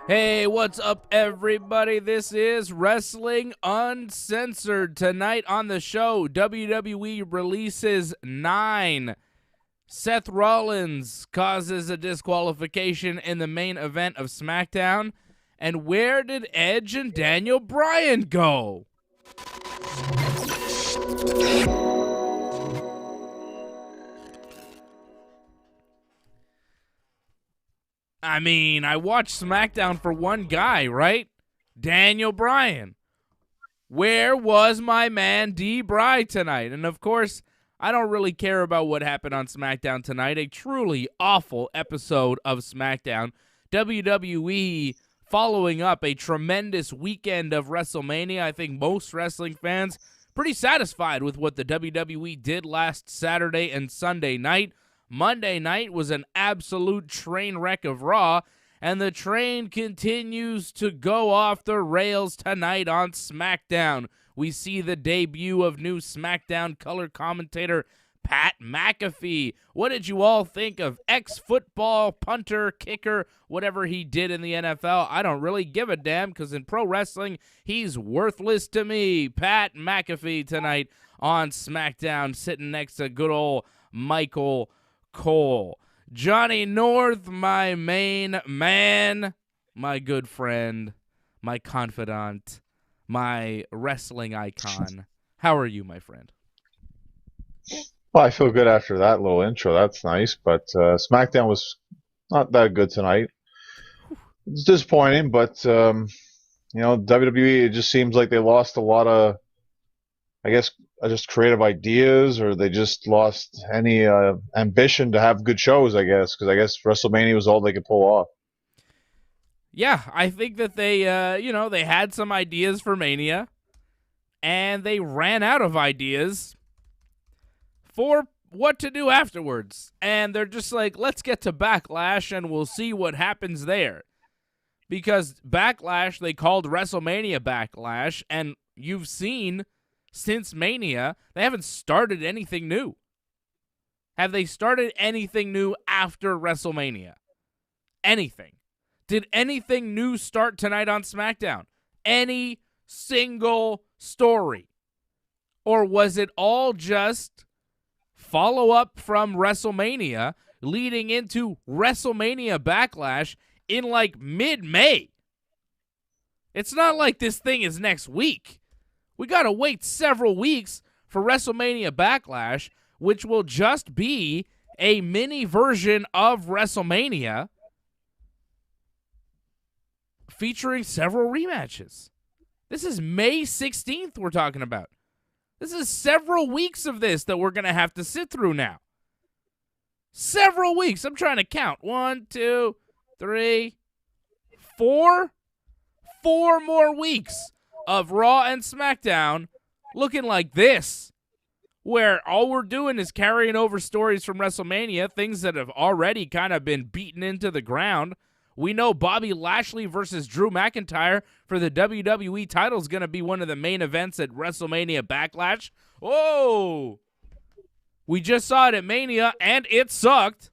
Hey, what's up, everybody? This is Wrestling Uncensored. Tonight on the show, WWE releases 9. Seth Rollins causes a disqualification in the main event of SmackDown. And where did Edge and Daniel Bryan go? I mean, I watched SmackDown for one guy, right? Daniel Bryan. Where was my man D-Bry tonight? And of course, I don't really care about what happened on SmackDown tonight. A truly awful episode of SmackDown. WWE following up a tremendous weekend of WrestleMania. I think most wrestling fans pretty satisfied with what the WWE did last Saturday and Sunday night. Monday night was an absolute train wreck of Raw, and the train continues to go off the rails tonight on SmackDown. We see the debut of new SmackDown color commentator Pat McAfee. What did you all think of ex-football punter, kicker, whatever he did in the NFL? I don't really give a damn because in pro wrestling, he's worthless to me. Pat McAfee tonight on SmackDown, sitting next to good old Michael Cole. Johnny North, my main man, my good friend, my confidant, my wrestling icon. How are you, my friend? Well, I feel good after that little intro. That's nice, but SmackDown was not that good tonight. It's disappointing, but WWE, it just seems like they lost a lot of, I guess, just creative ideas, or they just lost any ambition to have good shows, I guess, because I guess WrestleMania was all they could pull off. Yeah, I think that they, they had some ideas for Mania, and they ran out of ideas for what to do afterwards. And they're just like, let's get to Backlash, and we'll see what happens there. Because Backlash, they called WrestleMania Backlash, and you've seen since Mania, they haven't started anything new. Have they started anything new after WrestleMania? Anything? Did anything new start tonight on SmackDown? Any single story? Or was it all just follow-up from WrestleMania leading into WrestleMania Backlash in like mid-May? It's not like this thing is next week. We got to wait several weeks for WrestleMania Backlash, which will just be a mini version of WrestleMania featuring several rematches. This is May 16th we're talking about. This is several weeks of this that we're going to have to sit through now. Several weeks. I'm trying to count. 1, 2, 3, 4. 4 more weeks of Raw and SmackDown looking like this, where all we're doing is carrying over stories from WrestleMania, things that have already kind of been beaten into the ground. We know Bobby Lashley versus Drew McIntyre for the WWE title is going to be one of the main events at WrestleMania Backlash. Oh! We just saw it at Mania, and it sucked.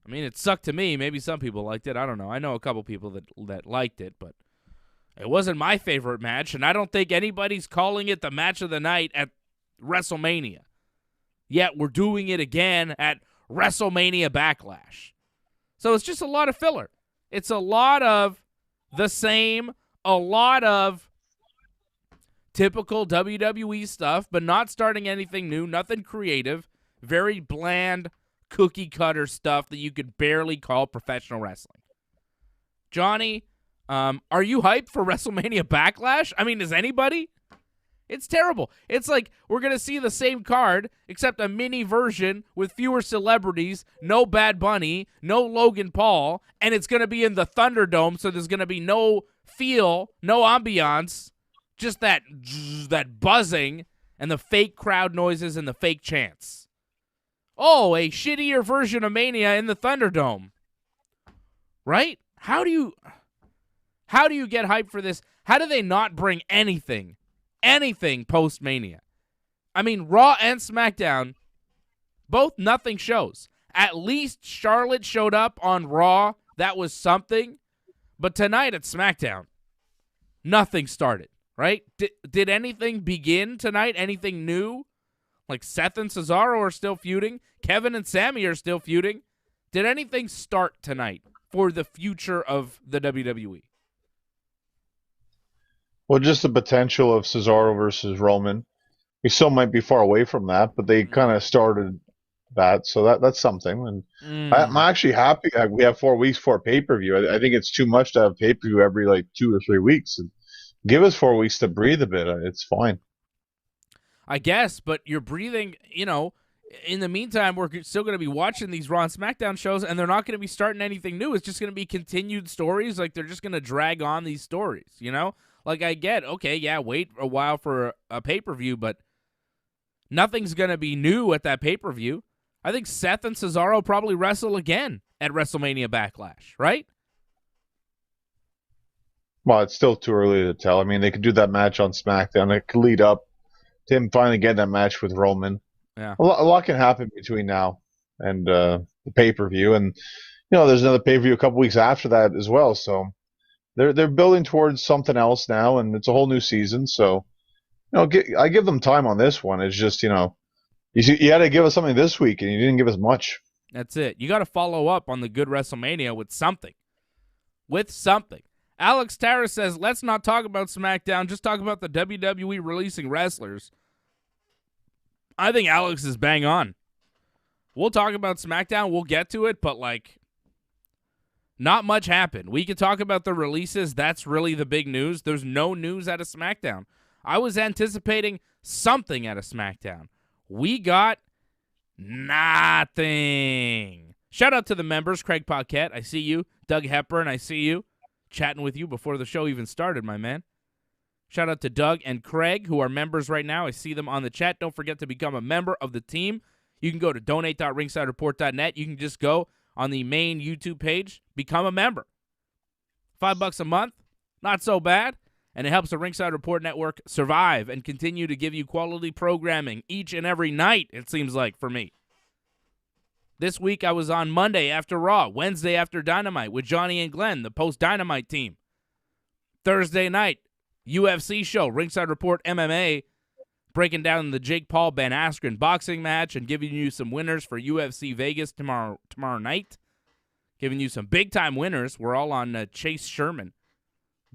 I mean, it sucked to me. Maybe some people liked it. I don't know. I know a couple people that liked it, but it wasn't my favorite match, and I don't think anybody's calling it the match of the night at WrestleMania. Yet we're doing it again at WrestleMania Backlash. So it's just a lot of filler. It's a lot of the same, a lot of typical WWE stuff, but not starting anything new, nothing creative, very bland, cookie-cutter stuff that you could barely call professional wrestling. Johnny, are you hyped for WrestleMania Backlash? I mean, is anybody? It's terrible. It's like we're going to see the same card, except a mini version with fewer celebrities, no Bad Bunny, no Logan Paul, and it's going to be in the Thunderdome, so there's going to be no feel, no ambiance, just that buzzing and the fake crowd noises and the fake chants. Oh, a shittier version of Mania in the Thunderdome. Right? How do you get hyped for this? How do they not bring anything post-Mania? I mean, Raw and SmackDown, both nothing shows. At least Charlotte showed up on Raw that was something. But tonight at SmackDown, nothing started, right? Did anything begin tonight? Anything new? Like Seth and Cesaro are still feuding. Kevin and Sami are still feuding. Did anything start tonight for the future of the WWE? Well, just the potential of Cesaro versus Roman. We still might be far away from that, but they kind of started that, so that's something. And I'm actually happy that we have 4 weeks for pay-per-view. I think it's too much to have pay-per-view every like 2 or 3 weeks. And give us 4 weeks to breathe a bit. It's fine. I guess, but you're breathing, in the meantime, we're still going to be watching these Raw and SmackDown shows, and they're not going to be starting anything new. It's just going to be continued stories. Like, they're just going to drag on these stories, Like, I get, okay, yeah, wait a while for a pay-per-view, but nothing's going to be new at that pay-per-view. I think Seth and Cesaro probably wrestle again at WrestleMania Backlash, right? Well, it's still too early to tell. I mean, they could do that match on SmackDown. It could lead up to him finally getting that match with Roman. Yeah. A lot can happen between now and the pay-per-view. And, there's another pay-per-view a couple weeks after that as well. So they're building towards something else now, and it's a whole new season. So, I give them time on this one. It's just, you had to give us something this week, and you didn't give us much. That's it. You got to follow up on the good WrestleMania with something. Alex Tara says, let's not talk about SmackDown. Just talk about the WWE releasing wrestlers. I think Alex is bang on. We'll talk about SmackDown. We'll get to it, but, not much happened. We could talk about the releases. That's really the big news. There's no news out of SmackDown. I was anticipating something out of SmackDown. We got nothing. Shout out to the members. Craig Paquette, I see you. Doug Hepburn, I see you. Chatting with you before the show even started, my man. Shout out to Doug and Craig, who are members right now. I see them on the chat. Don't forget to become a member of the team. You can go to donate.ringsidereport.net. You can just go on the main YouTube page, become a member. $5 a month, not so bad. And it helps the Ringside Report Network survive and continue to give you quality programming each and every night, it seems like, for me. This week I was on Monday after Raw, Wednesday after Dynamite with Johnny and Glenn, the post-Dynamite team. Thursday night, UFC show, Ringside Report MMA, breaking down the Jake Paul-Ben Askren boxing match and giving you some winners for UFC Vegas tomorrow night. Giving you some big-time winners. We're all on Chase Sherman.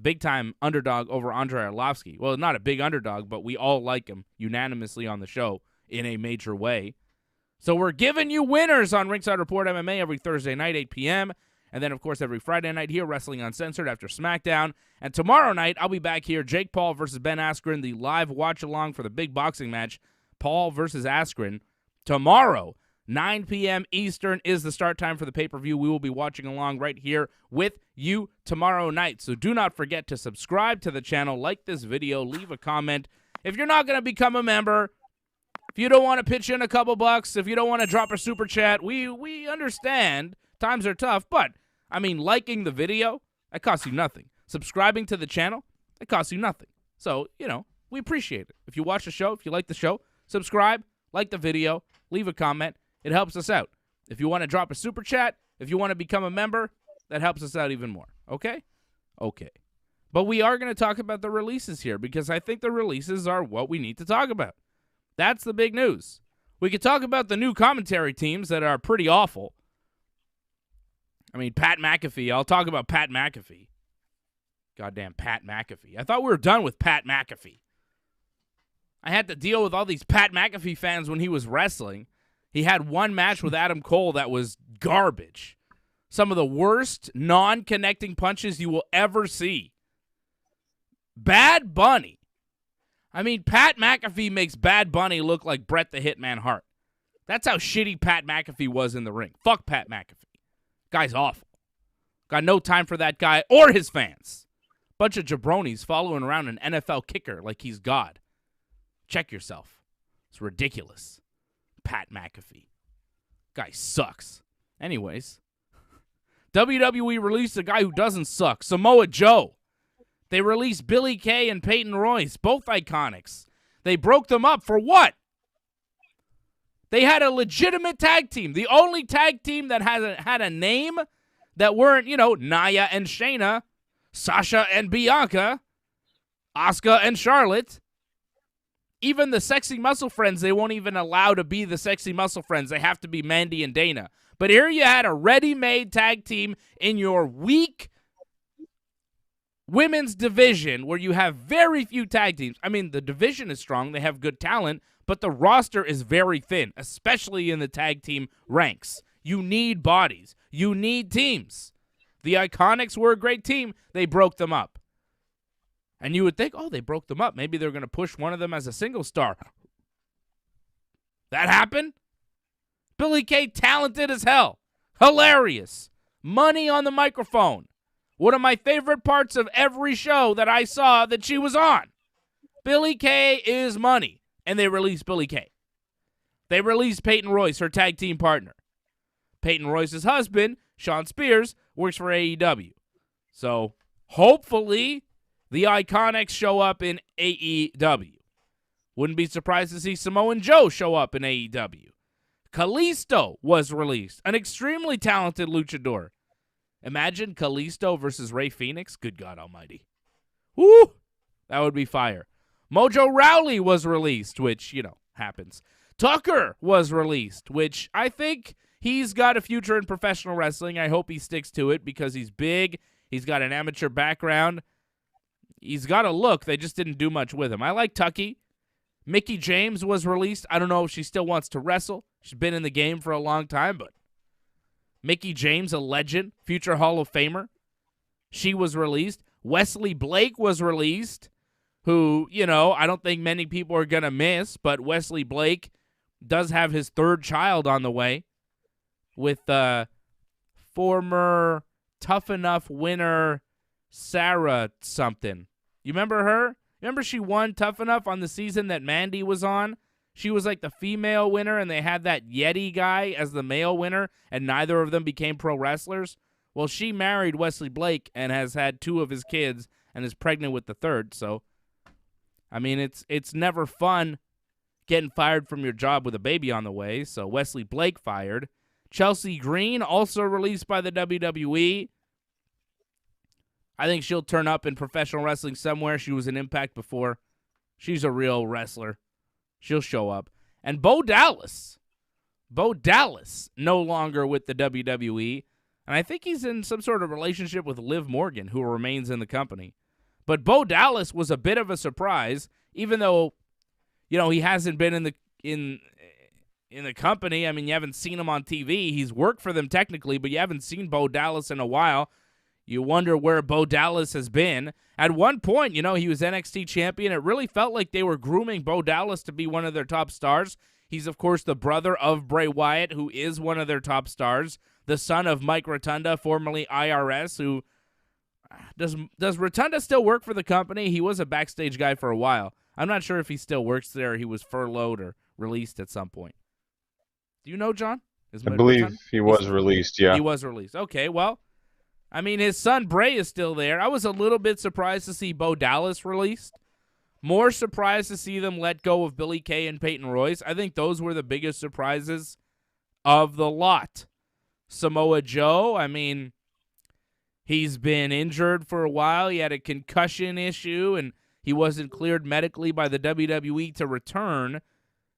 Big-time underdog over Andrei Arlovsky. Well, not a big underdog, but we all like him unanimously on the show in a major way. So we're giving you winners on Ringside Report MMA every Thursday night, 8 p.m., and then, of course, every Friday night here, Wrestling Uncensored after SmackDown. And tomorrow night, I'll be back here, Jake Paul versus Ben Askren, the live watch-along for the big boxing match, Paul versus Askren. Tomorrow, 9 p.m. Eastern is the start time for the pay-per-view. We will be watching along right here with you tomorrow night. So do not forget to subscribe to the channel, like this video, leave a comment. If you're not going to become a member, if you don't want to pitch in a couple bucks, if you don't want to drop a super chat, we understand. Times are tough, but, liking the video, that costs you nothing. Subscribing to the channel, that costs you nothing. So, we appreciate it. If you watch the show, if you like the show, subscribe, like the video, leave a comment. It helps us out. If you want to drop a super chat, if you want to become a member, that helps us out even more. Okay? Okay. But we are going to talk about the releases here because I think the releases are what we need to talk about. That's the big news. We could talk about the new commentary teams that are pretty awful. Pat McAfee. I'll talk about Pat McAfee. Goddamn Pat McAfee. I thought we were done with Pat McAfee. I had to deal with all these Pat McAfee fans when he was wrestling. He had one match with Adam Cole that was garbage. Some of the worst non-connecting punches you will ever see. Bad Bunny. Pat McAfee makes Bad Bunny look like Bret the Hitman Hart. That's how shitty Pat McAfee was in the ring. Fuck Pat McAfee. Guy's awful. Got no time for that guy or his fans. Bunch of jabronis following around an NFL kicker like he's God. Check yourself. It's ridiculous. Pat McAfee. Guy sucks. Anyways, WWE released a guy who doesn't suck. Samoa Joe. They released Billie Kay and Payton Royce, both iconics. They broke them up for what? They had a legitimate tag team. The only tag team that had a name that weren't, Nia and Shayna, Sasha and Bianca, Asuka and Charlotte. Even the Sexy Muscle Friends, they won't even allow to be the Sexy Muscle Friends. They have to be Mandy and Dana. But here you had a ready-made tag team in your weak women's division where you have very few tag teams. I mean, the division is strong. They have good talent, but the roster is very thin, especially in the tag team ranks. You need bodies. You need teams. The Iconics were a great team. They broke them up. And you would think, oh, they broke them up. Maybe they're going to push one of them as a single star. That happened? Billie Kay, talented as hell. Hilarious. Money on the microphone. One of my favorite parts of every show that I saw that she was on. Billie Kay is money. And they released Billie Kay. They released Payton Royce, her tag team partner. Payton Royce's husband, Sean Spears, works for AEW. So, hopefully, the Iconics show up in AEW. Wouldn't be surprised to see Samoa Joe show up in AEW. Kalisto was released, an extremely talented luchador. Imagine Kalisto versus Rey Fenix. Good God almighty. Woo! That would be fire. Mojo Rawley was released, which, happens. Tucker was released, which I think he's got a future in professional wrestling. I hope he sticks to it because he's big. He's got an amateur background. He's got a look. They just didn't do much with him. I like Tucky. Mickie James was released. I don't know if she still wants to wrestle. She's been in the game for a long time, but Mickie James, a legend, future Hall of Famer. She was released. Wesley Blake was released, who, I don't think many people are going to miss, but Wesley Blake does have his third child on the way with former Tough Enough winner Sarah something. You remember her? Remember she won Tough Enough on the season that Mandy was on? She was like the female winner, and they had that Yeti guy as the male winner, and neither of them became pro wrestlers. Well, she married Wesley Blake and has had 2 of his kids and is pregnant with the 3rd. So, I mean, it's never fun getting fired from your job with a baby on the way. So Wesley Blake fired. Chelsea Green also released by the WWE. I think she'll turn up in professional wrestling somewhere. She was in Impact before. She's a real wrestler. She'll show up. And Beau Dallas. Beau Dallas no longer with the WWE. And I think he's in some sort of relationship with Liv Morgan, who remains in the company. But Beau Dallas was a bit of a surprise, even though, he hasn't been in the company. I mean, you haven't seen him on TV. He's worked for them technically, but you haven't seen Beau Dallas in a while. You wonder where Beau Dallas has been. At one point, he was NXT champion. It really felt like they were grooming Beau Dallas to be one of their top stars. He's, of course, the brother of Bray Wyatt, who is one of their top stars. The son of Mike Rotunda, formerly IRS, who... Does Rotunda still work for the company? He was a backstage guy for a while. I'm not sure if he still works there. He was furloughed or released at some point. Do you know, John? I believe he was released, yeah. He was released. Okay, well... I mean, his son Bray is still there. I was a little bit surprised to see Beau Dallas released. More surprised to see them let go of Billie Kay and Payton Royce. I think those were the biggest surprises of the lot. Samoa Joe, I mean, he's been injured for a while. He had a concussion issue, and he wasn't cleared medically by the WWE to return.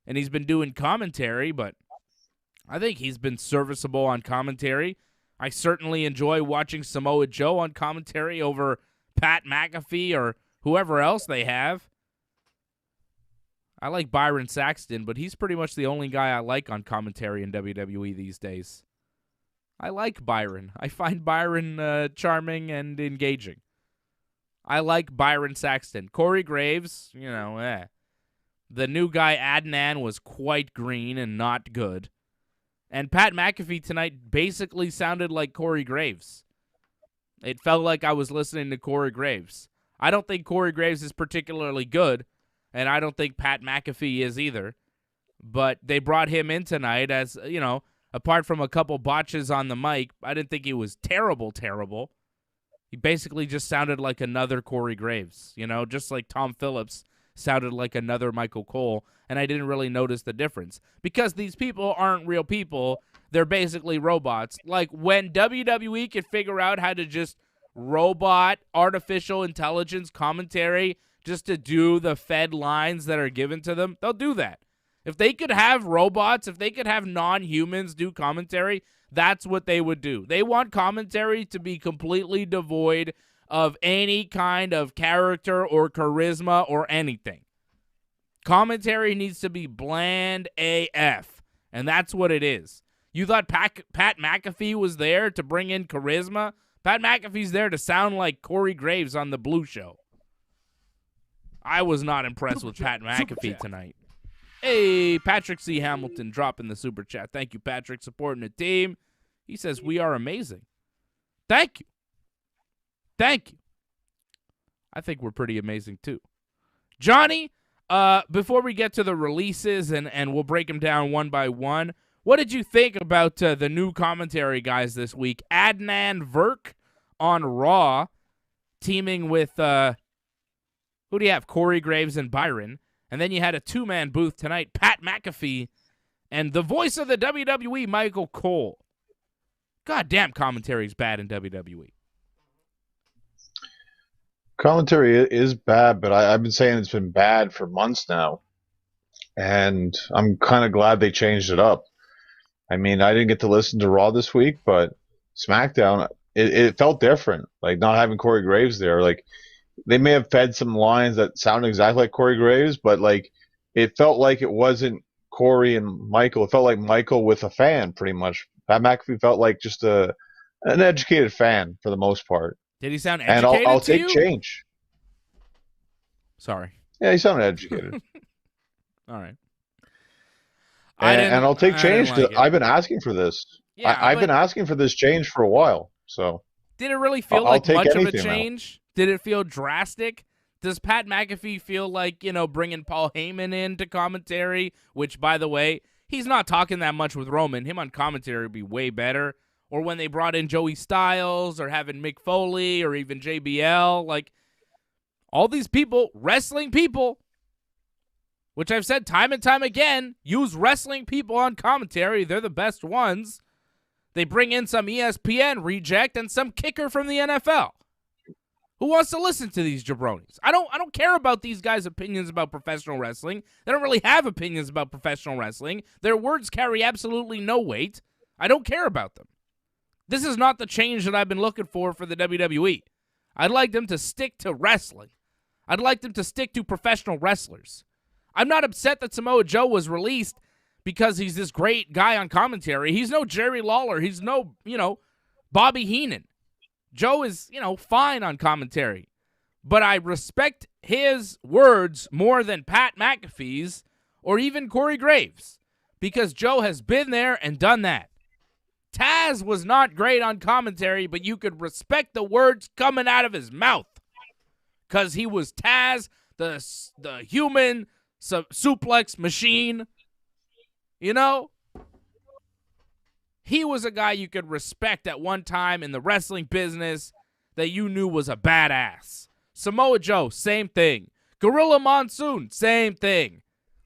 And he's been doing commentary, but I think he's been serviceable on commentary. I certainly enjoy watching Samoa Joe on commentary over Pat McAfee or whoever else they have. I like Byron Saxton, but he's pretty much the only guy I like on commentary in WWE these days. I like Byron. I find Byron charming and engaging. I like Byron Saxton. Corey Graves, The new guy, Adnan, was quite green and not good. And Pat McAfee tonight basically sounded like Corey Graves. It felt like I was listening to Corey Graves. I don't think Corey Graves is particularly good, and I don't think Pat McAfee is either. But they brought him in tonight as, apart from a couple botches on the mic, I didn't think he was terrible. He basically just sounded like another Corey Graves, just like Tom Phillips sounded like another Michael Cole, and I didn't really notice the difference. Because these people aren't real people. They're basically robots. Like, when WWE could figure out how to just robot artificial intelligence commentary just to do the fed lines that are given to them, they'll do that. If they could have robots, if they could have non-humans do commentary, that's what they would do. They want commentary to be completely devoid of any kind of character or charisma or anything. Commentary needs to be bland AF, and that's what it is. You thought Pat McAfee was there to bring in charisma? Pat McAfee's there to sound like Corey Graves on the Blue Show. I was not impressed with Pat McAfee tonight. Hey, Patrick C. Hamilton dropping the super chat. Thank you, Patrick, supporting the team. He says, we are amazing. Thank you. Thank you. I think we're pretty amazing, too. Johnny, before we get to the releases, and we'll break them down one by one, what did you think about the new commentary guys this week? Adnan Virk on Raw, teaming with, who do you have? Corey Graves and Byron. And then you had a two-man booth tonight, Pat McAfee, and the voice of the WWE, Michael Cole. Goddamn, commentary's bad in WWE. Commentary is bad, but I've been saying it's been bad for months now. And I'm kind of glad they changed it up. I mean, I didn't get to listen to Raw this week, but SmackDown, it felt different. Like, not having Corey Graves there. Like, they may have fed some lines that sounded exactly like Corey Graves, but like it felt like it wasn't Corey and Michael. It felt like Michael with a fan, pretty much. Pat McAfee felt like just an educated fan for the most part. Did he sound educated? And I'll take change. Sorry. Yeah, he sounded educated. All right. And I'll take change. Like I've been asking for this. Yeah, I've been asking for this change for a while. So did it really feel like much of a change? Did it feel drastic? Does Pat McAfee feel like, bringing Paul Heyman into commentary, which, by the way, he's not talking that much with Roman. Him on commentary would be way better. Or when they brought in Joey Styles or having Mick Foley or even JBL. Like, all these people, wrestling people, which I've said time and time again, use wrestling people on commentary. They're the best ones. They bring in some ESPN reject and some kicker from the NFL. Who wants to listen to these jabronis? I don't care about these guys' opinions about professional wrestling. They don't really have opinions about professional wrestling. Their words carry absolutely no weight. I don't care about them. This is not the change that I've been looking for the WWE. I'd like them to stick to wrestling. I'd like them to stick to professional wrestlers. I'm not upset that Samoa Joe was released because he's this great guy on commentary. He's no Jerry Lawler. He's no, Bobby Heenan. Joe is, fine on commentary. But I respect his words more than Pat McAfee's or even Corey Graves because Joe has been there and done that. Taz was not great on commentary, but you could respect the words coming out of his mouth because he was Taz, the human suplex machine. He was a guy you could respect at one time in the wrestling business that you knew was a badass. Samoa Joe, same thing. Gorilla Monsoon, same thing.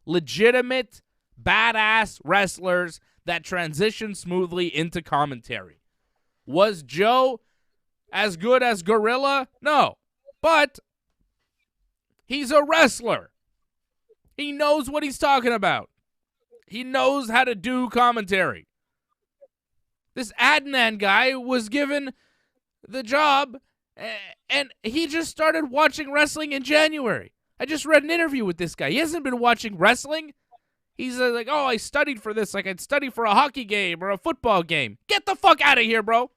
Legitimate, badass wrestlers that transition smoothly into commentary. Was Joe as good as Gorilla? No. But he's a wrestler. He knows what he's talking about. He knows how to do commentary. This Adnan guy was given the job, and he just started watching wrestling in January. I just read an interview with this guy. He hasn't been watching wrestling. He's like, oh, I studied for this like I'd study for a hockey game or a football game. Get the fuck out of here, bro.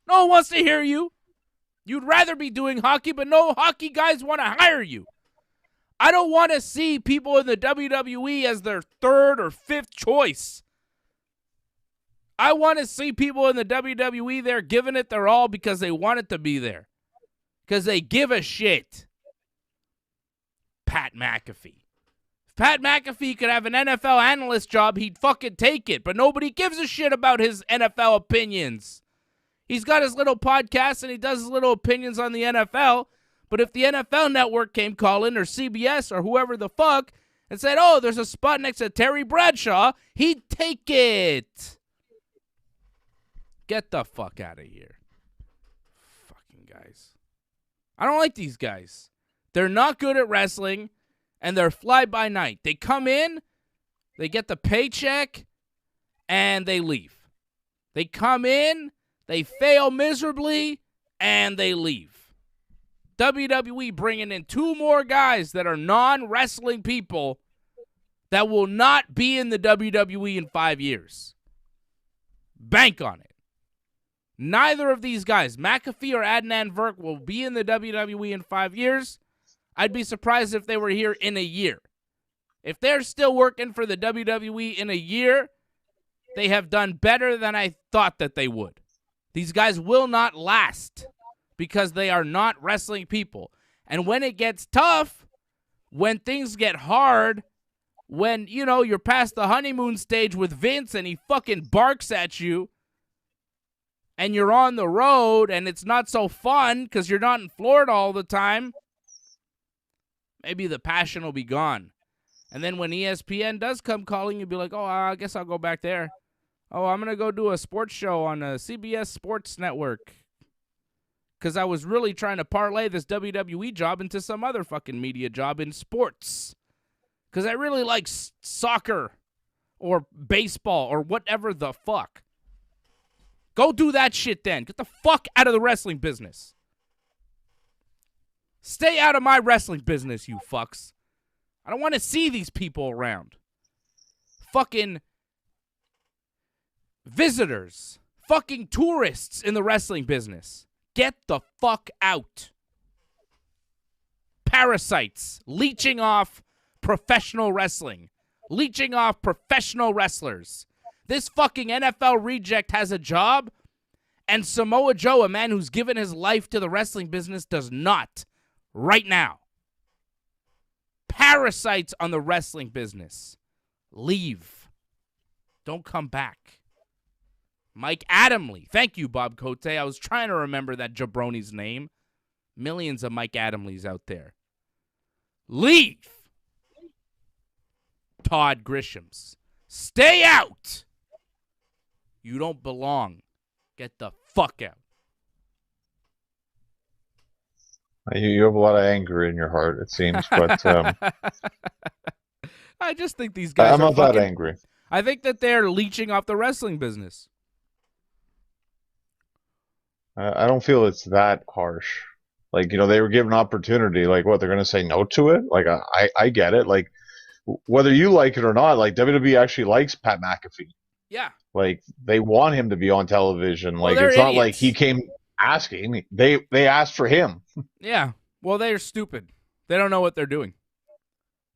No one wants to hear you. You'd rather be doing hockey, but no hockey guys want to hire you. I don't want to see people in the WWE as their third or fifth choice. I want to see people in the WWE there giving it their all because they want it to be there. Because they give a shit. Pat McAfee. If Pat McAfee could have an NFL analyst job, he'd fucking take it. But nobody gives a shit about his NFL opinions. He's got his little podcast and he does his little opinions on the NFL. But if the NFL Network came calling or CBS or whoever the fuck and said, oh, there's a spot next to Terry Bradshaw, he'd take it. Get the fuck out of here. Fucking guys. I don't like these guys. They're not good at wrestling, and they're fly-by-night. They come in, they get the paycheck, and they leave. They come in, they fail miserably, and they leave. WWE bringing in 2 more guys that are non-wrestling people that will not be in the WWE in 5 years. Bank on it. Neither of these guys, McAfee or Adnan Virk, will be in the WWE in 5 years. I'd be surprised if they were here in a year. If they're still working for the WWE in a year, they have done better than I thought that they would. These guys will not last because they are not wrestling people. And when it gets tough, when things get hard, when, you know, you're past the honeymoon stage with Vince and he fucking barks at you, and you're on the road and it's not so fun because you're not in Florida all the time, maybe the passion will be gone. And then when ESPN does come calling, you'll be like, oh, I guess I'll go back there. Oh, I'm going to go do a sports show on a CBS Sports Network. Because I was really trying to parlay this WWE job into some other fucking media job in sports. Because I really like soccer or baseball or whatever the fuck. Go do that shit then. Get the fuck out of the wrestling business. Stay out of my wrestling business, you fucks. I don't want to see these people around. Fucking visitors. Fucking tourists in the wrestling business. Get the fuck out. Parasites. Leeching off professional wrestling. Leeching off professional wrestlers. This fucking NFL reject has a job, and Samoa Joe, a man who's given his life to the wrestling business, does not right now. Parasites on the wrestling business. Leave. Don't come back. Mike Adamle. Thank you, Bob Cote. I was trying to remember that jabroni's name. Millions of Mike Adamles out there. Leave. Todd Grisham's. Stay out. You don't belong. Get the fuck out. You have a lot of anger in your heart, it seems, but I just think these guys I'm not that angry. I think that they're leeching off the wrestling business. I don't feel it's that harsh. Like, you know, they were given opportunity. Like, what, they're going to say no to it? Like, I get it. Like, whether you like it or not, like, WWE actually likes Pat McAfee. Yeah. Like, they want him to be on television. Well, like, it's not like he came asking. They asked for him. Yeah. Well, they're stupid. They don't know what they're doing.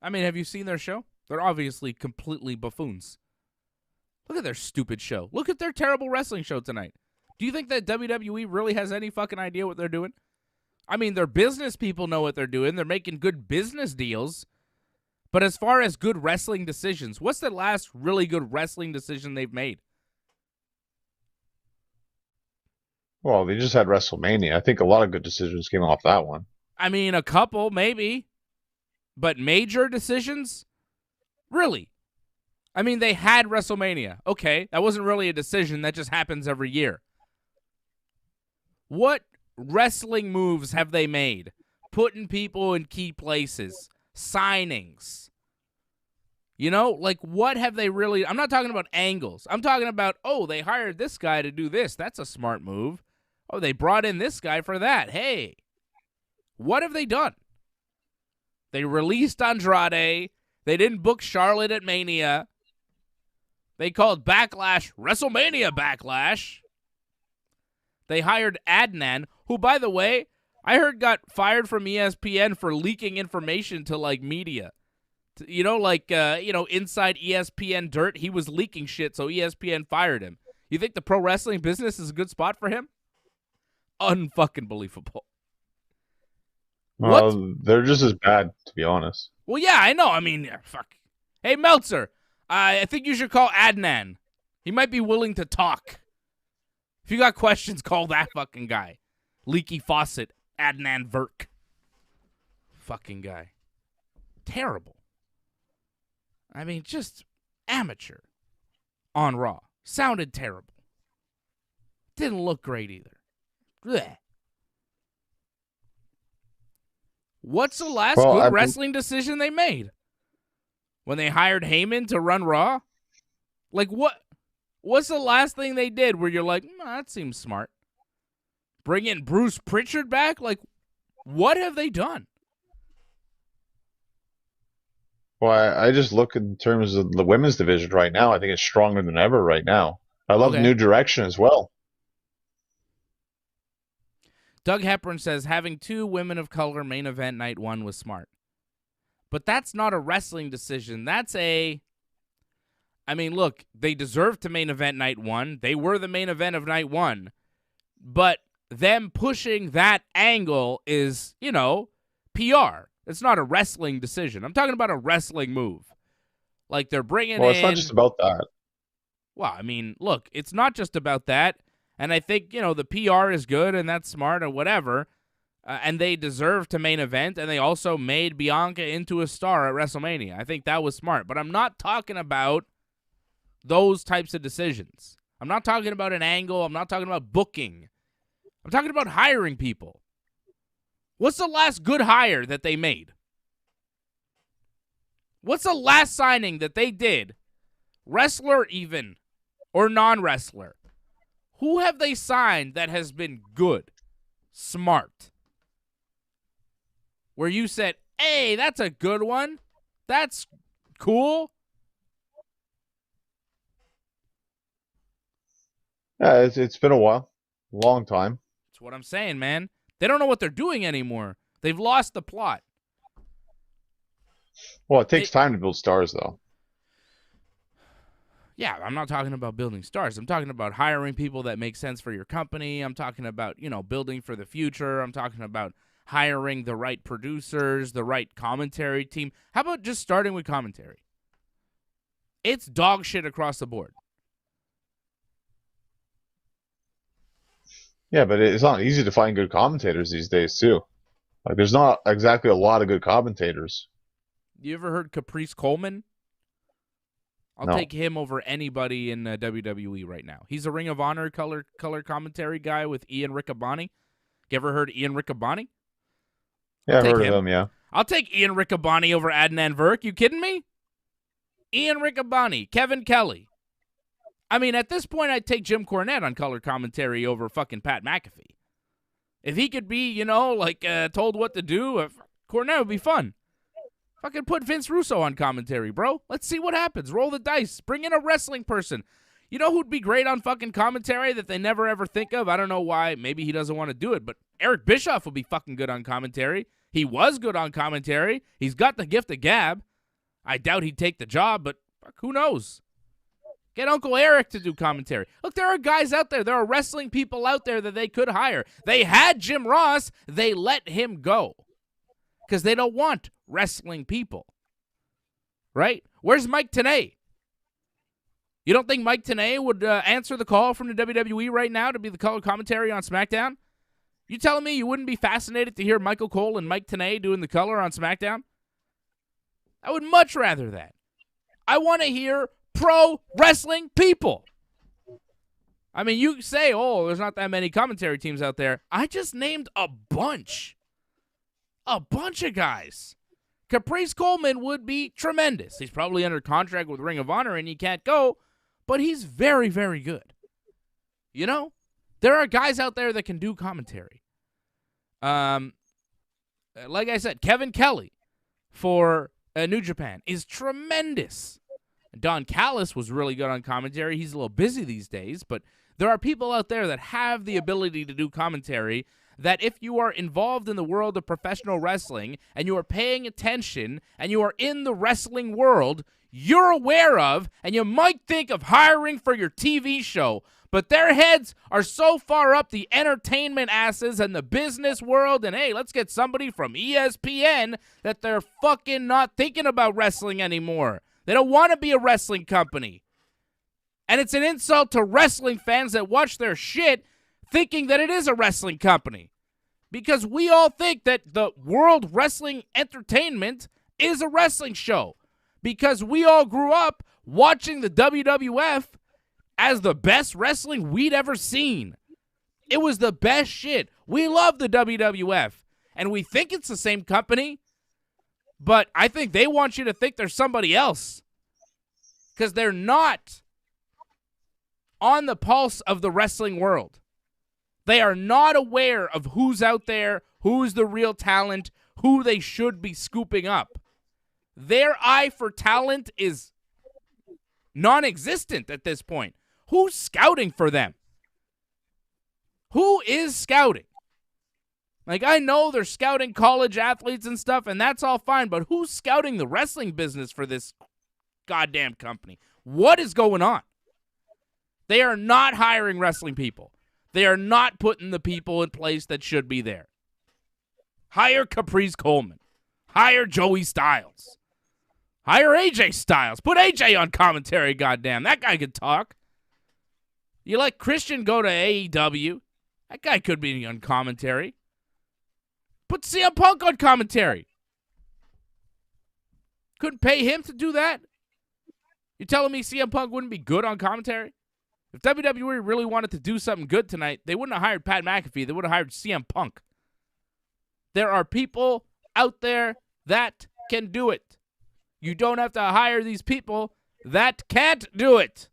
I mean, have you seen their show? They're obviously completely buffoons. Look at their stupid show. Look at their terrible wrestling show tonight. Do you think that WWE really has any fucking idea what they're doing? I mean, their business people know what they're doing. They're making good business deals. But as far as good wrestling decisions, what's the last really good wrestling decision they've made? Well, they just had WrestleMania. I think a lot of good decisions came off that one. I mean, a couple, maybe. But major decisions? Really? I mean, they had WrestleMania. Okay, that wasn't really a decision. That just happens every year. What wrestling moves have they made? Putting people in key places. Signings. You know, like, what have they really... I'm not talking about angles. I'm talking about, oh, they hired this guy to do this. That's a smart move. Oh, they brought in this guy for that. Hey. What have they done? They released Andrade. They didn't book Charlotte at Mania. They called Backlash WrestleMania Backlash. They hired Adnan, who, by the way, I heard got fired from ESPN for leaking information to, like, media. You know, like, inside ESPN dirt, he was leaking shit, so ESPN fired him. You think the pro wrestling business is a good spot for him? Unfucking believable. Well, they're just as bad, to be honest. Well, yeah, I know. I mean, fuck. Hey, Meltzer, I think you should call Adnan. He might be willing to talk. If you got questions, call that fucking guy. Leaky faucet, Adnan Virk. fucking guy. Terrible. I mean, just amateur on Raw. Sounded terrible. Didn't look great either. Blech. What's the last good wrestling decision they made? When they hired Heyman to run Raw? Like, what's the last thing they did where you're like, that seems smart? Bring in Bruce Pritchard back? Like, what have they done? Well, I just look in terms of the women's division right now. I think it's stronger than ever right now. I love New Direction as well. Doug Hepburn says, having 2 women of color main event night 1 was smart. But that's not a wrestling decision. That's I mean, look, they deserved to main event night 1. They were the main event of night 1. But them pushing that angle is, PR. It's not a wrestling decision. I'm talking about a wrestling move. Like, they're bringing in... Well, it's not just about that. Well, I mean, look, it's not just about that. And I think, the PR is good and that's smart or whatever. And they deserve to main event. And they also made Bianca into a star at WrestleMania. I think that was smart. But I'm not talking about those types of decisions. I'm not talking about an angle. I'm not talking about booking. I'm talking about hiring people. What's the last good hire that they made? What's the last signing that they did? Wrestler even, or non-wrestler. Who have they signed that has been good, smart? Where you said, hey, that's a good one. That's cool. Yeah, it's been a while. Long time. That's what I'm saying, man. They don't know what they're doing anymore. They've lost the plot. Well, it takes time to build stars, though. Yeah, I'm not talking about building stars. I'm talking about hiring people that make sense for your company. I'm talking about, building for the future. I'm talking about hiring the right producers, the right commentary team. How about just starting with commentary? It's dog shit across the board. Yeah, but it's not easy to find good commentators these days, too. Like, there's not exactly a lot of good commentators. You ever heard Caprice Coleman? I'll take him over anybody in WWE right now. He's a Ring of Honor color commentary guy with Ian Riccaboni. You ever heard Ian Riccaboni? Yeah, I've heard of him, yeah. I'll take Ian Riccaboni over Adnan Virk. You kidding me? Ian Riccaboni, Kevin Kelly. I mean, at this point, I'd take Jim Cornette on color commentary over fucking Pat McAfee. If he could be, told what to do, Cornette would be fun. Fucking put Vince Russo on commentary, bro. Let's see what happens. Roll the dice. Bring in a wrestling person. You know who'd be great on fucking commentary that they never ever think of? I don't know why. Maybe he doesn't want to do it, but Eric Bischoff would be fucking good on commentary. He was good on commentary. He's got the gift of gab. I doubt he'd take the job, but who knows? Get Uncle Eric to do commentary. Look, there are guys out there. There are wrestling people out there that they could hire. They had Jim Ross. They let him go because they don't want wrestling people. Right? Where's Mike Tenay? You don't think Mike Tenay would answer the call from the WWE right now to be the color commentary on SmackDown? You telling me you wouldn't be fascinated to hear Michael Cole and Mike Tenay doing the color on SmackDown? I would much rather that. I want to hear pro wrestling people. I mean, you say, there's not that many commentary teams out there. I just named a bunch. A bunch of guys. Caprice Coleman would be tremendous. He's probably under contract with Ring of Honor and he can't go, but he's very, very good. There are guys out there that can do commentary. Like I said, Kevin Kelly for New Japan is tremendous. Don Callis was really good on commentary. He's a little busy these days, but there are people out there that have the ability to do commentary that if you are involved in the world of professional wrestling and you are paying attention and you are in the wrestling world, you're aware of and you might think of hiring for your TV show, but their heads are so far up the entertainment asses and the business world and, hey, let's get somebody from ESPN that they're fucking not thinking about wrestling anymore. They don't want to be a wrestling company. And it's an insult to wrestling fans that watch their shit thinking that it is a wrestling company. Because we all think that the World Wrestling Entertainment is a wrestling show. Because we all grew up watching the WWF as the best wrestling we'd ever seen. It was the best shit. We love the WWF. And we think it's the same company, but I think they want you to think there's somebody else. Because they're not on the pulse of the wrestling world. They are not aware of who's out there, who's the real talent, who they should be scooping up. Their eye for talent is non-existent at this point. Who's scouting for them? Who is scouting? Like, I know they're scouting college athletes and stuff, and that's all fine, but who's scouting the wrestling business for this goddamn company? What is going on? They are not hiring wrestling people. They are not putting the people in place that should be there. Hire Caprice Coleman. Hire Joey Styles. Hire AJ Styles. Put AJ on commentary, goddamn. That guy could talk. You let Christian go to AEW. That guy could be on commentary. Put CM Punk on commentary. Couldn't pay him to do that? You telling me CM Punk wouldn't be good on commentary? If WWE really wanted to do something good tonight, they wouldn't have hired Pat McAfee. They would have hired CM Punk. There are people out there that can do it. You don't have to hire these people that can't do it.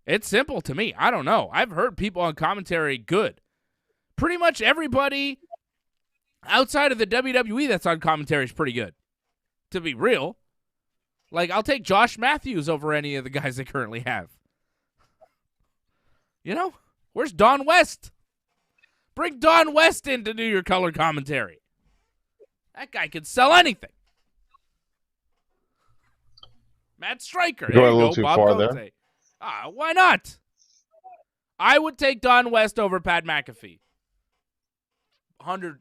It's simple to me. I don't know. I've heard people on commentary good. Pretty much everybody outside of the WWE that's on commentary is pretty good. To be real. Like, I'll take Josh Matthews over any of the guys they currently have. You know? Where's Don West? Bring Don West in to do your color commentary. That guy could sell anything. Matt Stryker. Going a little too far there. Why not? I would take Don West over Pat McAfee. 100%.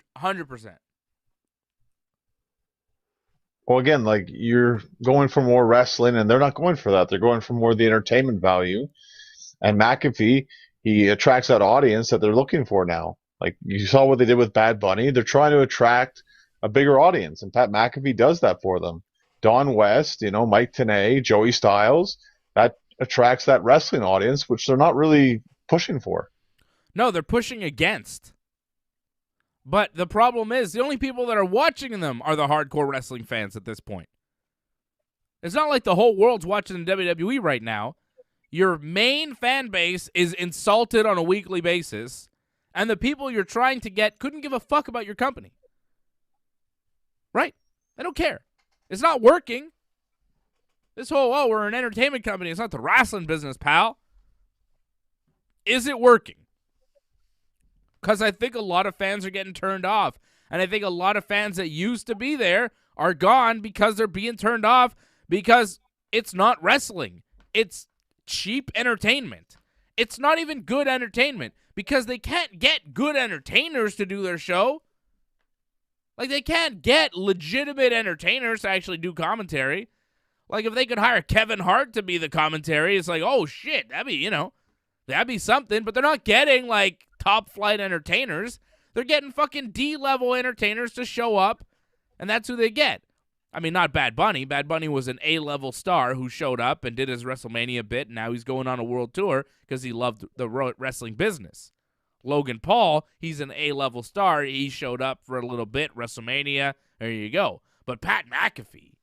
Well, again, like, you're going for more wrestling, and they're not going for that. They're going for more of the entertainment value. And McAfee, he attracts that audience that they're looking for now. Like, you saw what they did with Bad Bunny. They're trying to attract a bigger audience, and Pat McAfee does that for them. Don West, Mike Tenay, Joey Styles, that attracts that wrestling audience, which they're not really pushing for. No, they're pushing against. But the problem is, the only people that are watching them are the hardcore wrestling fans at this point. It's not like the whole world's watching the WWE right now. Your main fan base is insulted on a weekly basis, and the people you're trying to get couldn't give a fuck about your company. Right? They don't care. It's not working. This whole, we're an entertainment company. It's not the wrestling business, pal. Is it working? Because I think a lot of fans are getting turned off. And I think a lot of fans that used to be there are gone because they're being turned off because it's not wrestling. It's cheap entertainment. It's not even good entertainment because they can't get good entertainers to do their show. Like, they can't get legitimate entertainers to actually do commentary. Like, if they could hire Kevin Hart to be the commentary, it's like, oh, shit, that'd be something. But they're not getting, like, top-flight entertainers. They're getting fucking D-level entertainers to show up, and that's who they get. I mean, not Bad Bunny. Bad Bunny was an A-level star who showed up and did his WrestleMania bit, and now he's going on a world tour because he loved the wrestling business. Logan Paul, he's an A-level star. He showed up for a little bit, WrestleMania. There you go. But Pat McAfee,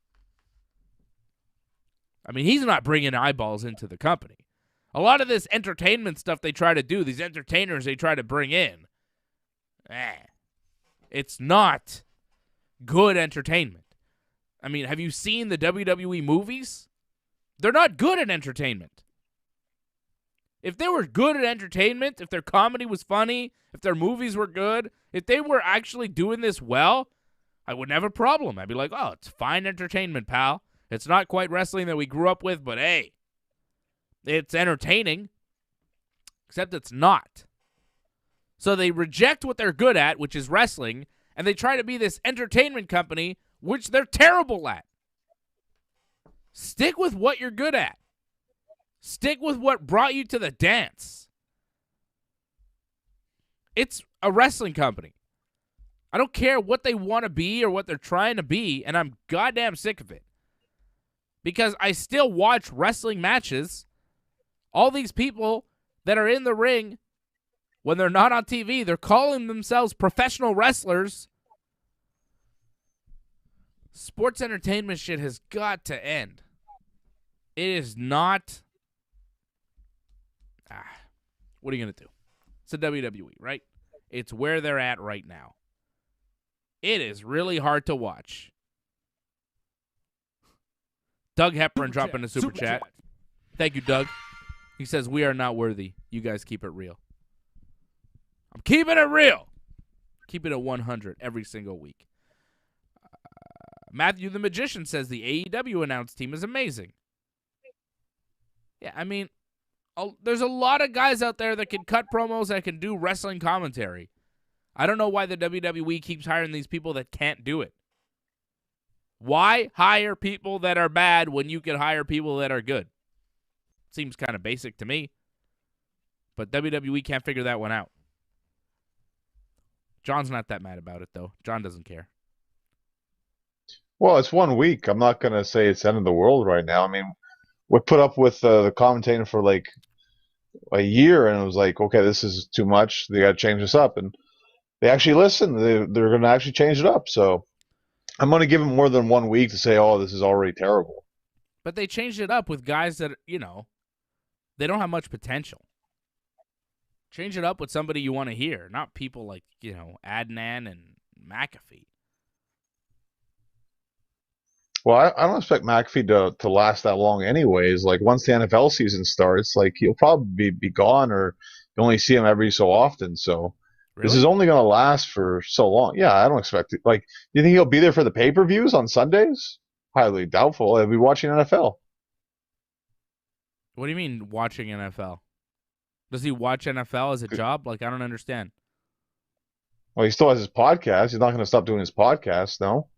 I mean, he's not bringing eyeballs into the company. A lot of this entertainment stuff they try to do, these entertainers they try to bring in, it's not good entertainment. I mean, have you seen the WWE movies? They're not good at entertainment. If they were good at entertainment, if their comedy was funny, if their movies were good, if they were actually doing this well, I wouldn't have a problem. I'd be like, oh, it's fine entertainment, pal. It's not quite wrestling that we grew up with, but hey, it's entertaining, except it's not. So they reject what they're good at, which is wrestling, and they try to be this entertainment company, which they're terrible at. Stick with what you're good at. Stick with what brought you to the dance. It's a wrestling company. I don't care what they want to be or what they're trying to be, and I'm goddamn sick of it. Because I still watch wrestling matches. All these people that are in the ring, when they're not on TV, they're calling themselves professional wrestlers. Sports entertainment shit has got to end. It is not... what are you going to do? It's a WWE, right? It's where they're at right now. It is really hard to watch. Doug Hepburn dropping a super chat. Thank you, Doug. He says, we are not worthy. You guys keep it real. I'm keeping it real. Keep it at 100 every single week. Matthew the Magician says the AEW announced team is amazing. Yeah, I mean, there's a lot of guys out there that can cut promos, that can do wrestling commentary. I don't know why the WWE keeps hiring these people that can't do it. Why hire people that are bad when you can hire people that are good? Seems kind of basic to me. But WWE can't figure that one out. John's not that mad about it, though. John doesn't care. Well, it's 1 week. I'm not going to say it's the end of the world right now. I mean, we put up with the commentating for like a year, and it was like, okay, this is too much. They got to change this up. And they actually listened. They're going to actually change it up. So I'm going to give them more than 1 week to say, oh, this is already terrible. But they changed it up with guys that, they don't have much potential. Change it up with somebody you want to hear, not people like, Adnan and McAfee. Well, I don't expect McAfee to last that long anyways. Like, once the NFL season starts, like, he'll probably be gone, or you only see him every so often. So Really? This is only going to last for so long. Yeah, I don't expect it. Like, do you think he'll be there for the pay-per-views on Sundays? Highly doubtful. He'll be watching NFL. What do you mean watching NFL? Does he watch NFL as a job? Like, I don't understand. Well, he still has his podcast. He's not going to stop doing his podcast, no?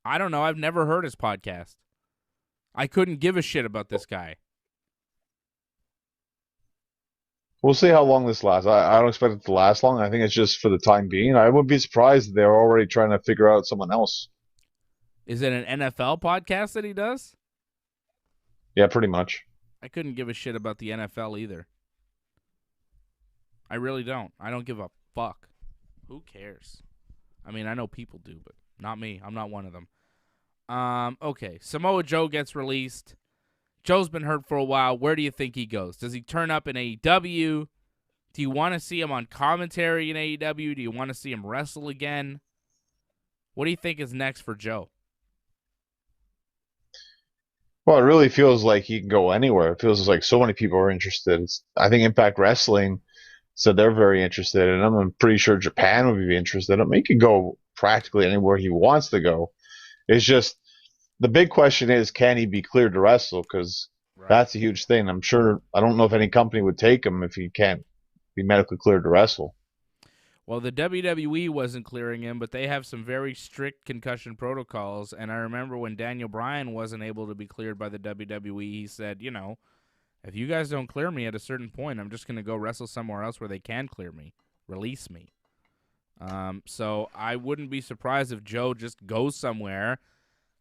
I don't know. I've never heard his podcast. I couldn't give a shit about this guy. We'll see how long this lasts. I don't expect it to last long. I think it's just for the time being. I wouldn't be surprised if they're already trying to figure out someone else. Is it an NFL podcast that he does? Yeah, pretty much. I couldn't give a shit about the NFL either. I really don't. I don't give a fuck. Who cares? I mean, I know people do, but not me. I'm not one of them. Okay, Samoa Joe gets released. Joe's been hurt for a while. Where do you think he goes? Does he turn up in AEW? Do you want to see him on commentary in AEW? Do you want to see him wrestle again? What do you think is next for Joe? Well, it really feels like he can go anywhere. It feels like so many people are interested. I think Impact Wrestling said they're very interested in him. I'm pretty sure Japan would be interested in him. He could go practically anywhere he wants to go. It's just, the big question is, can he be cleared to wrestle? Because that's a huge thing. I don't know if any company would take him if he can't be medically cleared to wrestle. Well, the WWE wasn't clearing him, but they have some very strict concussion protocols. And I remember when Daniel Bryan wasn't able to be cleared by the WWE, he said, if you guys don't clear me at a certain point, I'm just going to go wrestle somewhere else where they can clear me. Release me. So I wouldn't be surprised if Joe just goes somewhere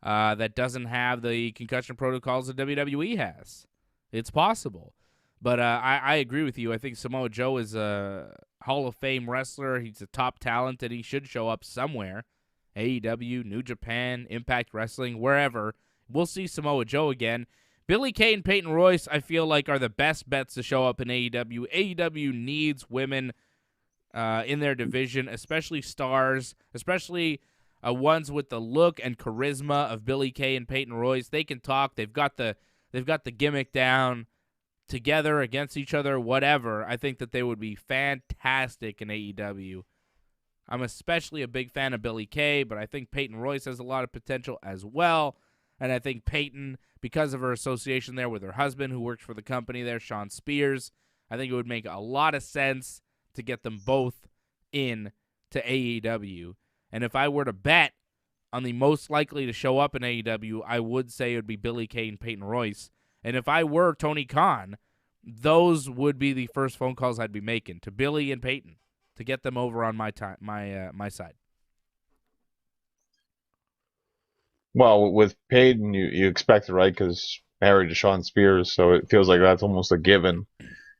that doesn't have the concussion protocols that WWE has. It's possible. But I agree with you. I think Samoa Joe is a Hall of Fame wrestler. He's a top talent, and he should show up somewhere. AEW, New Japan, Impact Wrestling, wherever. We'll see Samoa Joe again. Billie Kay and Payton Royce, I feel like, are the best bets to show up in AEW. AEW needs women in their division, especially stars, especially ones with the look and charisma of Billie Kay and Payton Royce. They can talk. They've got the gimmick down. Together against each other, whatever. I think that they would be fantastic in AEW. I'm especially a big fan of Billie Kay, but I think Payton Royce has a lot of potential as well. And I think Payton, because of her association there with her husband who works for the company there, Sean Spears, I think it would make a lot of sense to get them both in to AEW. And if I were to bet on the most likely to show up in AEW, I would say it would be Billie Kay and Payton Royce. And if I were Tony Khan, those would be the first phone calls I'd be making, to Billie and Peyton, to get them over on my side. Well, with Peyton, you expect it, right? Because married to Sean Spears, so it feels like that's almost a given.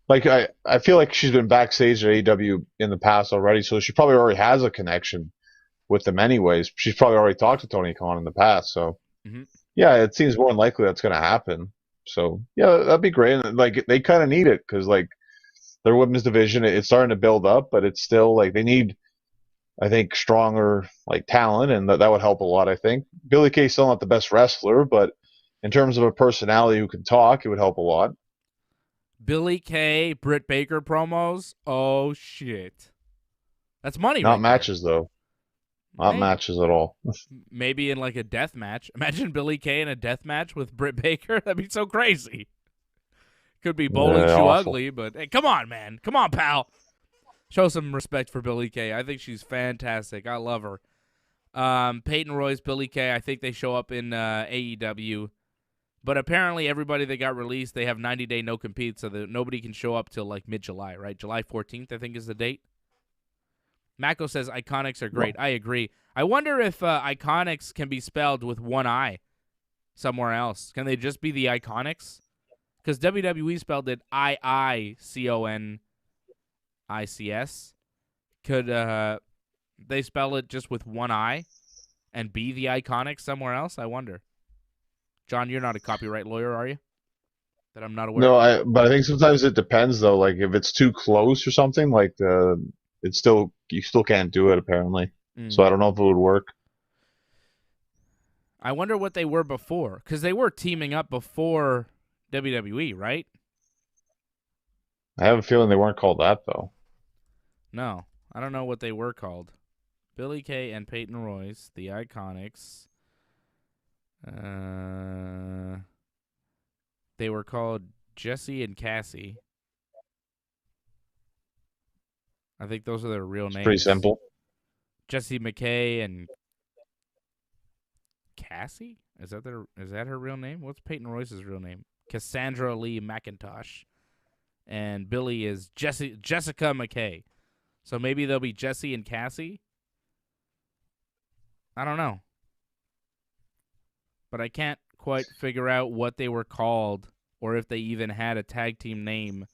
Like I feel like she's been backstage at AEW in the past already, so she probably already has a connection with them anyways. She's probably already talked to Tony Khan in the past, so yeah, it seems more than likely that's going to happen. So yeah, that'd be great. And like they kind of need it because like their women's division, it's starting to build up, but it's still like they need, I think, stronger like talent, and that would help a lot. I think Billie Kay's still not the best wrestler, but in terms of a personality who can talk, it would help a lot. Billie Kay, Britt Baker promos. Oh shit, that's money. Not right matches there. though. Not matches at all. Maybe in like a death match. Imagine Billie Kay in a death match with Britt Baker. That'd be so crazy. Could be bowling shoe awful. ugly, but hey, come on, man. Come on, pal. Show some respect for Billie Kay. I think she's fantastic. I love her. Payton Royce, Billie Kay, I think they show up in AEW. But apparently everybody that got released, they have 90-day no-compete, so that nobody can show up till like mid-July, right? July 14th, I think, is the date. Mako says Iconics are great. I agree. I wonder if Iconics can be spelled with one I somewhere else. Can they just be the Iconics? Because WWE spelled it IICONICS. Could they spell it just with one I and be the Iconics somewhere else? I wonder. John, you're not a copyright lawyer, are you? That I'm not aware of? No, but I think sometimes it depends though. Like if it's too close or something, like you still can't do it apparently. So I don't know if it would work. I wonder what they were before, because they were teaming up before WWE, right? I have a feeling they weren't called that though. No, I don't know what they were called. Billie Kay and Payton Royce, the Iconics. They were called Jesse and Cassie. I think those are their real names. Pretty simple. Jessie McKay and Cassie? Is that her real name? What's Peyton Royce's real name? Cassandra Lee McIntosh. And Billie is Jessica McKay. So maybe they'll be Jesse and Cassie? I don't know. But I can't quite figure out what they were called or if they even had a tag team name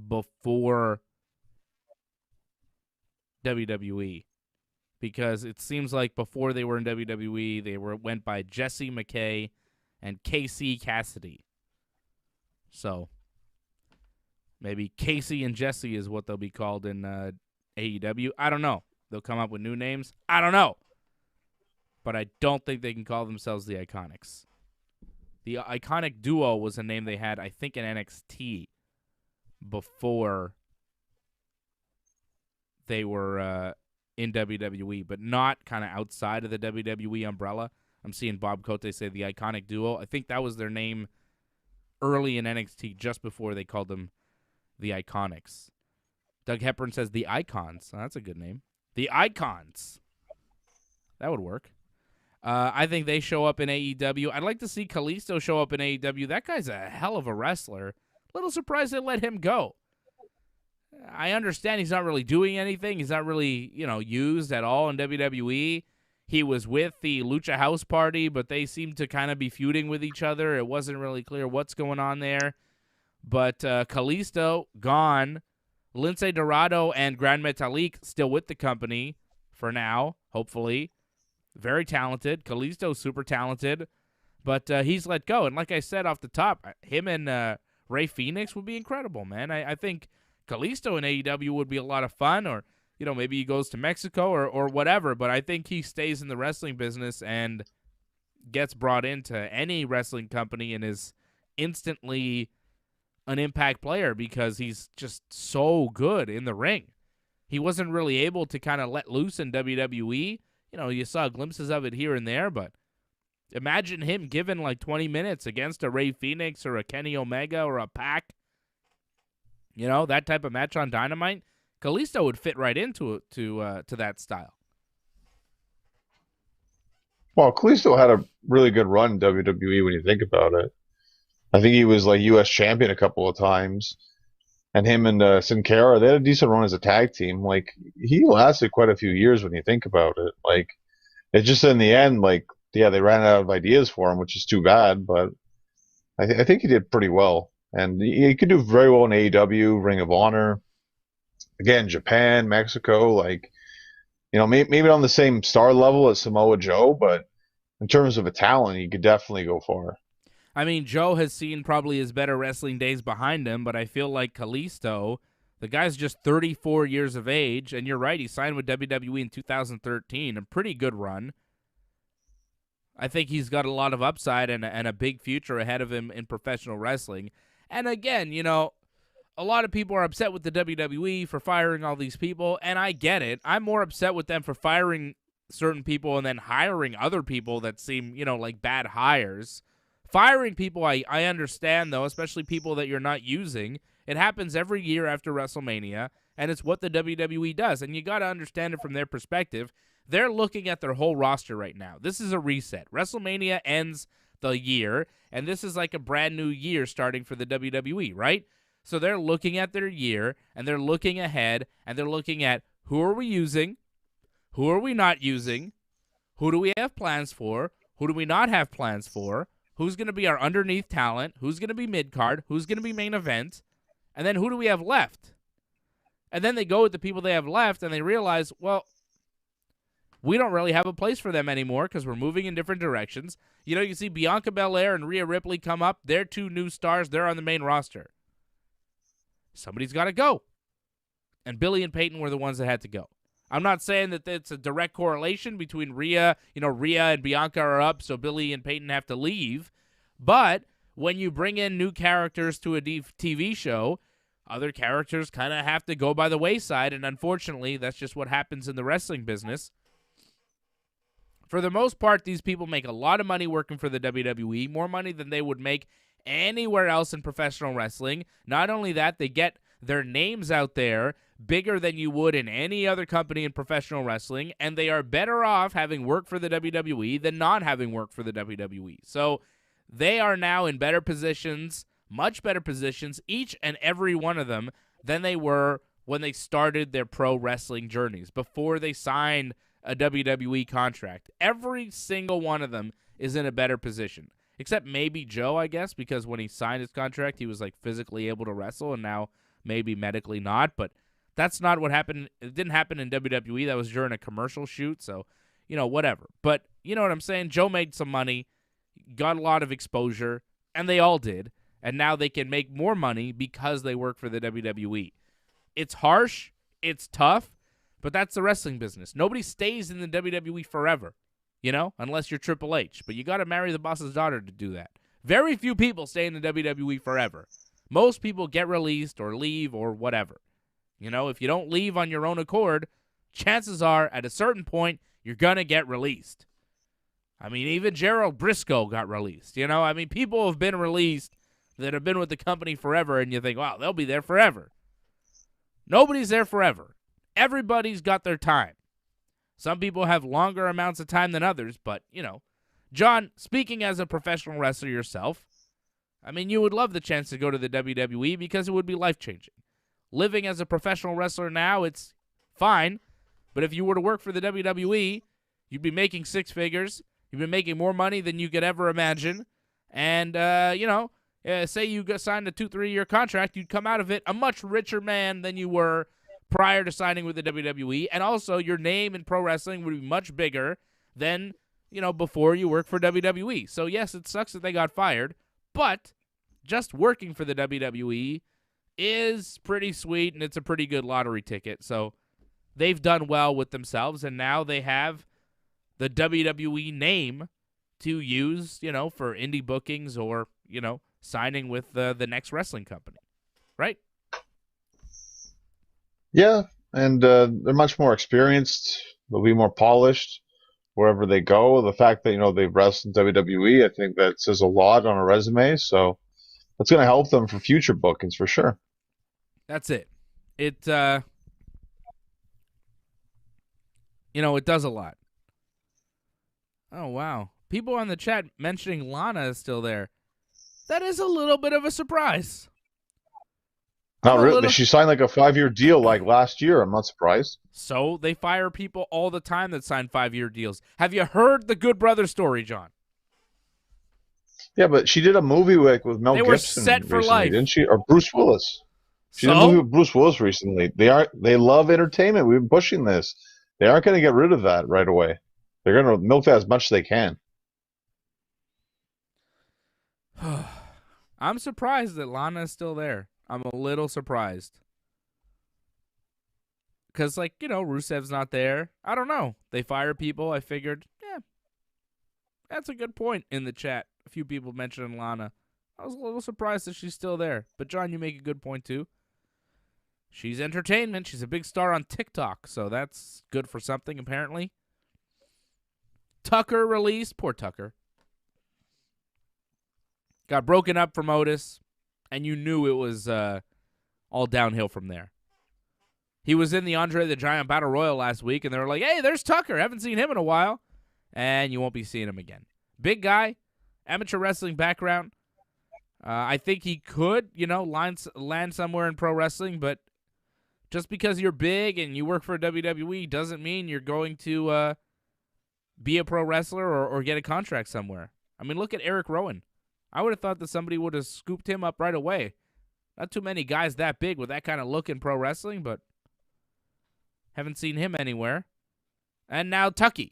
before WWE. Because it seems like before they were in WWE, they went by Jessie McKay and Casey Cassidy. So maybe Casey and Jesse is what they'll be called in AEW. I don't know. They'll come up with new names. I don't know. But I don't think they can call themselves the Iconics. The Iconic Duo was a name they had, I think, in NXT before they were in WWE, but not kind of outside of the WWE umbrella. I'm seeing Bob Cote say the Iconic Duo. I think that was their name early in NXT, just before they called them the Iconics. Doug Hepburn says the Icons. Oh, that's a good name. The Icons. That would work. I think they show up in AEW. I'd like to see Kalisto show up in AEW. That guy's a hell of a wrestler. Little surprised they let him go. I understand he's not really doing anything. He's not really, used at all in WWE. He was with the Lucha House Party, but they seemed to kind of be feuding with each other. It wasn't really clear what's going on there. But Kalisto, gone. Lince Dorado and Grand Metalik still with the company for now, hopefully. Very talented. Kalisto, super talented. But he's let go. And like I said off the top, him and Rey Fenix would be incredible, man. I think Kalisto in AEW would be a lot of fun, or maybe he goes to Mexico or whatever, but I think he stays in the wrestling business and gets brought into any wrestling company and is instantly an Impact player because he's just so good in the ring. He wasn't really able to kind of let loose in WWE. You saw glimpses of it here and there, but imagine him given like 20 minutes against a Rey Fenix or a Kenny Omega or a Pac. That type of match on Dynamite. Kalisto would fit right into that style. Well, Kalisto had a really good run in WWE when you think about it. I think he was like U.S. champion a couple of times. and him and Sin Cara, they had a decent run as a tag team. Like, he lasted quite a few years when you think about it. Like, it's just in the end, like, yeah, they ran out of ideas for him, which is too bad, but I think he did pretty well. And he could do very well in AEW, Ring of Honor, again, Japan, Mexico, like, maybe on the same star level as Samoa Joe, but in terms of a talent, he could definitely go far. I mean, Joe has seen probably his better wrestling days behind him, but I feel like Kalisto, the guy's just 34 years of age, and you're right, he signed with WWE in 2013, a pretty good run. I think he's got a lot of upside and a big future ahead of him in professional wrestling. And again, a lot of people are upset with the WWE for firing all these people, and I get it. I'm more upset with them for firing certain people and then hiring other people that seem, like bad hires. Firing people, I understand, though, especially people that you're not using. It happens every year after WrestleMania, and it's what the WWE does, and you got to understand it from their perspective. They're looking at their whole roster right now. This is a reset. WrestleMania ends the year, and this is like a brand new year starting for the WWE, right? So they're looking at their year, and they're looking ahead, and they're looking at who are we using, who are we not using, who do we have plans for, who do we not have plans for, who's going to be our underneath talent, who's going to be mid-card, who's going to be main event, and then who do we have left? And then they go with the people they have left, and they realize, well, we don't really have a place for them anymore because we're moving in different directions. You see Bianca Belair and Rhea Ripley come up. They're two new stars. They're on the main roster. Somebody's got to go. And Billie and Peyton were the ones that had to go. I'm not saying that it's a direct correlation between Rhea. Rhea and Bianca are up, so Billie and Peyton have to leave. But when you bring in new characters to a TV show, other characters kind of have to go by the wayside, and unfortunately, that's just what happens in the wrestling business. For the most part, these people make a lot of money working for the WWE, more money than they would make anywhere else in professional wrestling. Not only that, they get their names out there bigger than you would in any other company in professional wrestling, and they are better off having worked for the WWE than not having worked for the WWE. So they are now in better positions, much better positions, each and every one of them, than they were when they started their pro wrestling journeys, before they signed a WWE contract. Every single one of them is in a better position, except maybe Joe, I guess, because when he signed his contract, he was like physically able to wrestle, and now maybe medically not, but that's not what happened. It didn't happen in WWE. That was during a commercial shoot, so, whatever. But you know what I'm saying? Joe made some money, got a lot of exposure, and they all did, and now they can make more money because they work for the WWE. It's harsh, it's tough, but that's the wrestling business. Nobody stays in the WWE forever, unless you're Triple H. But you got to marry the boss's daughter to do that. Very few people stay in the WWE forever. Most people get released or leave or whatever. If you don't leave on your own accord, chances are at a certain point you're going to get released. I mean, even Gerald Briscoe got released. People have been released that have been with the company forever, and you think, wow, they'll be there forever. Nobody's there forever. Everybody's got their time. Some people have longer amounts of time than others, but, John, speaking as a professional wrestler yourself, you would love the chance to go to the WWE because it would be life-changing. Living as a professional wrestler now, it's fine, but if you were to work for the WWE, you'd be making six figures, you'd be making more money than you could ever imagine, and, say you got signed a 2-3 year contract, you'd come out of it a much richer man than you were prior to signing with the WWE, and also your name in pro wrestling would be much bigger than, before you worked for WWE. So yes, it sucks that they got fired, but just working for the WWE is pretty sweet, and it's a pretty good lottery ticket. So they've done well with themselves, and now they have the WWE name to use, for indie bookings or, signing with the next wrestling company, right? Yeah, and they're much more experienced. They'll be more polished wherever they go. The fact that, they've wrestled in WWE, I think that says a lot on a resume. So that's going to help them for future bookings for sure. That's it. It does a lot. Oh, wow. People on the chat mentioning Lana is still there. That is a little bit of a surprise. Not really. She signed like a 5-year deal like last year. I'm not surprised. So they fire people all the time that sign 5-year deals. Have you heard the Good Brother story, John? Yeah, but she did a movie with Mel They Gibson were set for recently, life. didn't she? Or Bruce Willis. She did a movie with Bruce Willis recently. They love entertainment. We've been pushing this. They aren't going to get rid of that right away. They're going to milk that as much as they can. I'm surprised that Lana is still there. I'm a little surprised. Because, like, Rusev's not there. I don't know. They fire people. I figured, that's a good point in the chat. A few people mentioned Lana. I was a little surprised that she's still there. But, John, you make a good point, too. She's entertainment. She's a big star on TikTok, so that's good for something, apparently. Tucker released. Poor Tucker. Got broken up from Otis, and you knew it was all downhill from there. He was in the Andre the Giant Battle Royal last week, and they were like, hey, there's Tucker. Haven't seen him in a while. And you won't be seeing him again. Big guy, amateur wrestling background. I think he could, land somewhere in pro wrestling, but just because you're big and you work for WWE doesn't mean you're going to be a pro wrestler or get a contract somewhere. I mean, look at Eric Rowan. I would have thought that somebody would have scooped him up right away. Not too many guys that big with that kind of look in pro wrestling, but haven't seen him anywhere. And now Tucky.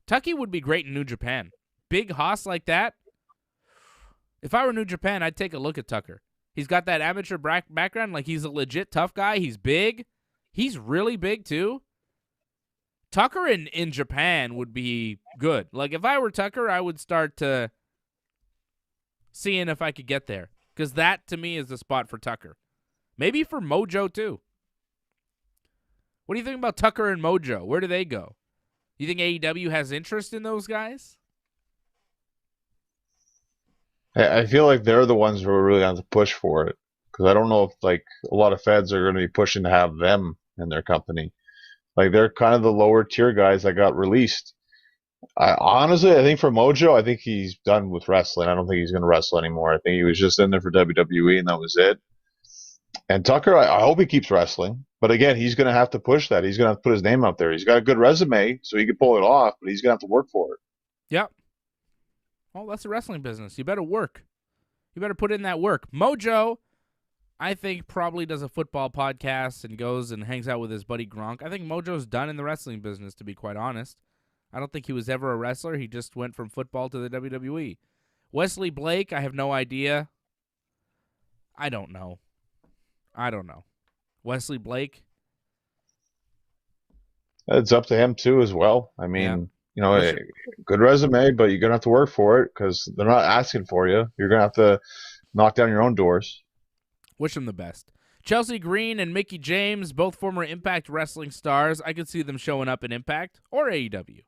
Tucky would be great in New Japan. Big hoss like that. If I were New Japan, I'd take a look at Tucker. He's got that amateur background. Like, he's a legit tough guy. He's big. He's really big, too. Tucker in Japan would be good. Like, if I were Tucker, I would start seeing if I could get there. Because that, to me, is the spot for Tucker. Maybe for Mojo, too. What do you think about Tucker and Mojo? Where do they go? You think AEW has interest in those guys? I feel like they're the ones who are really going to push for it. Because I don't know if, like, a lot of feds are going to be pushing to have them in their company. Like, they're kind of the lower tier guys that got released. Honestly, I think for Mojo, I think he's done with wrestling. I don't think he's going to wrestle anymore. I think he was just in there for WWE, and that was it. And Tucker, I hope he keeps wrestling. But again, he's going to have to push that. He's going to have to put his name out there. He's got a good resume, so he can pull it off, but he's going to have to work for it. Yep. Well, that's the wrestling business. You better work. You better put in that work. Mojo, I think, probably does a football podcast and goes and hangs out with his buddy Gronk. I think Mojo's done in the wrestling business, to be quite honest. I don't think he was ever a wrestler. He just went from football to the WWE. Wesley Blake, I have no idea. I don't know. Wesley Blake? It's up to him, too, as well. I mean, good resume, but you're going to have to work for it because they're not asking for you. You're going to have to knock down your own doors. Wish him the best. Chelsea Green and Mickie James, both former Impact Wrestling stars. I could see them showing up in Impact or AEW.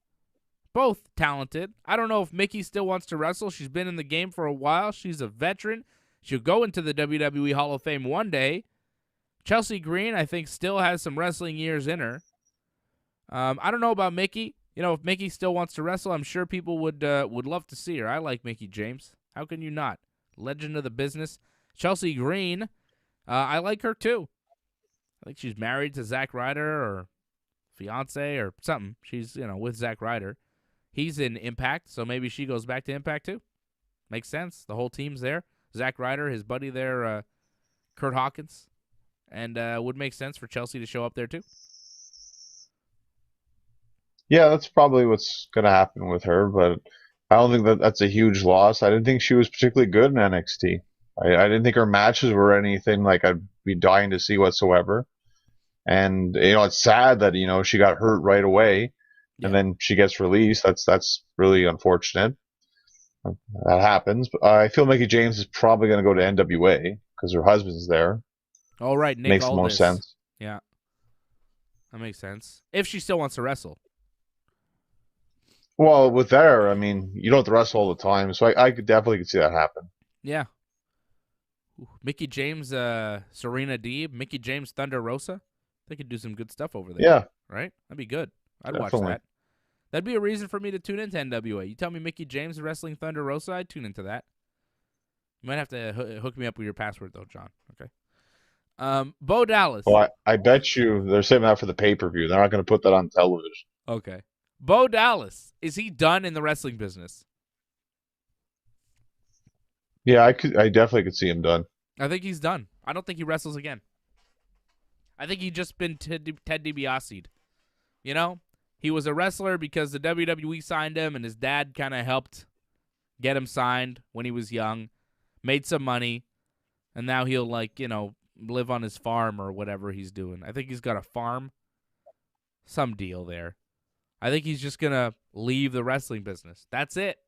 Both talented. I don't know if Mickie still wants to wrestle. She's been in the game for a while. She's a veteran. She'll go into the WWE Hall of Fame one day. Chelsea Green, I think, still has some wrestling years in her. I don't know about Mickie. If Mickie still wants to wrestle, I'm sure people would love to see her. I like Mickie James. How can you not? Legend of the business. Chelsea Green, I like her too. I think she's married to Zack Ryder or fiance or something. She's, with Zack Ryder. He's in Impact, so maybe she goes back to Impact too. Makes sense. The whole team's there. Zack Ryder, his buddy there, Kurt Hawkins. And would make sense for Chelsea to show up there too. Yeah, that's probably what's going to happen with her, but I don't think that's a huge loss. I didn't think she was particularly good in NXT. I didn't think her matches were anything like I'd be dying to see whatsoever. And, it's sad that, she got hurt right away and then she gets released. That's really unfortunate. That happens. But I feel Mickie James is probably going to go to NWA because her husband's there. Oh, right. Nick Makes Aldis. the most sense. Yeah. That makes sense. If she still wants to wrestle. Well, with her, I mean, you don't have to wrestle all the time, so I could definitely see that happen. Yeah. Mickie James, Serena Deeb, Mickie James, Thunder Rosa. They could do some good stuff over there. Yeah. Right? That'd be good. I'd Definitely. watch that. That'd be a reason for me to tune into NWA. You tell me Mickie James wrestling Thunder Rosa, I'd tune into that. You might have to hook me up with your password, though, John. Okay. Beau Dallas. Well, I bet you they're saving that for the pay-per-view. They're not going to put that on television. Okay. Beau Dallas. Is he done in the wrestling business? Yeah, I definitely could see him done. I think he's done. I don't think he wrestles again. I think he just been Ted DiBiase'd. You know? He was a wrestler because the WWE signed him, and his dad kind of helped get him signed when he was young, made some money, and now he'll, like, you know, live on his farm or whatever he's doing. I think he's got a farm. Some deal there. I think he's just going to leave the wrestling business. That's it.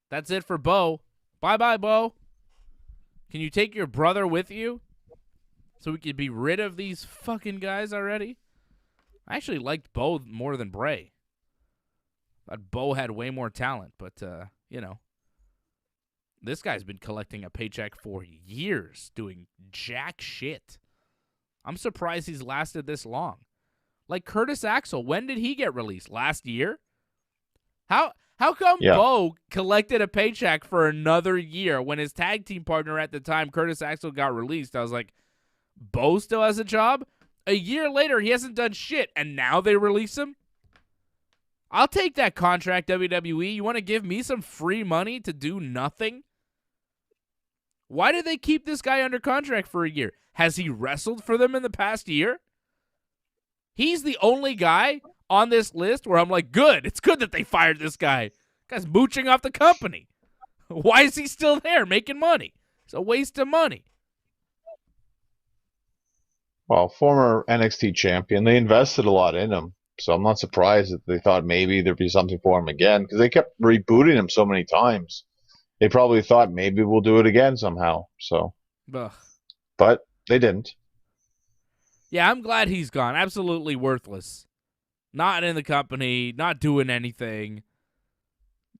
That's it for Beau. Bye-bye, Beau. Can you take your brother with you so we could be rid of these fucking guys already? I actually liked Beau more than Bray. Thought Beau had way more talent, but, you know. This guy's been collecting a paycheck for years doing jack shit. I'm surprised he's lasted this long. Like Curtis Axel, when did he get released? Last year? How come Beau collected a paycheck for another year when his tag team partner at the time, Curtis Axel, got released? I was like, Beau still has a job? A year later, he hasn't done shit, and now they release him? I'll take that contract, WWE. You want to give me some free money to do nothing? Why did they keep this guy under contract for a year? Has he wrestled for them in the past year? He's the only guy on this list where I'm like, good. It's good that they fired this guy. Guy's mooching off the company. Why is he still there making money? It's a waste of money. Well, former NXT champion, they invested a lot in him. So I'm not surprised that they thought maybe there'd be something for him again because they kept rebooting him so many times. They probably thought maybe we'll do it again somehow. So, Ugh. But they didn't. Yeah, I'm glad he's gone. Absolutely worthless. Not in the company, not doing anything.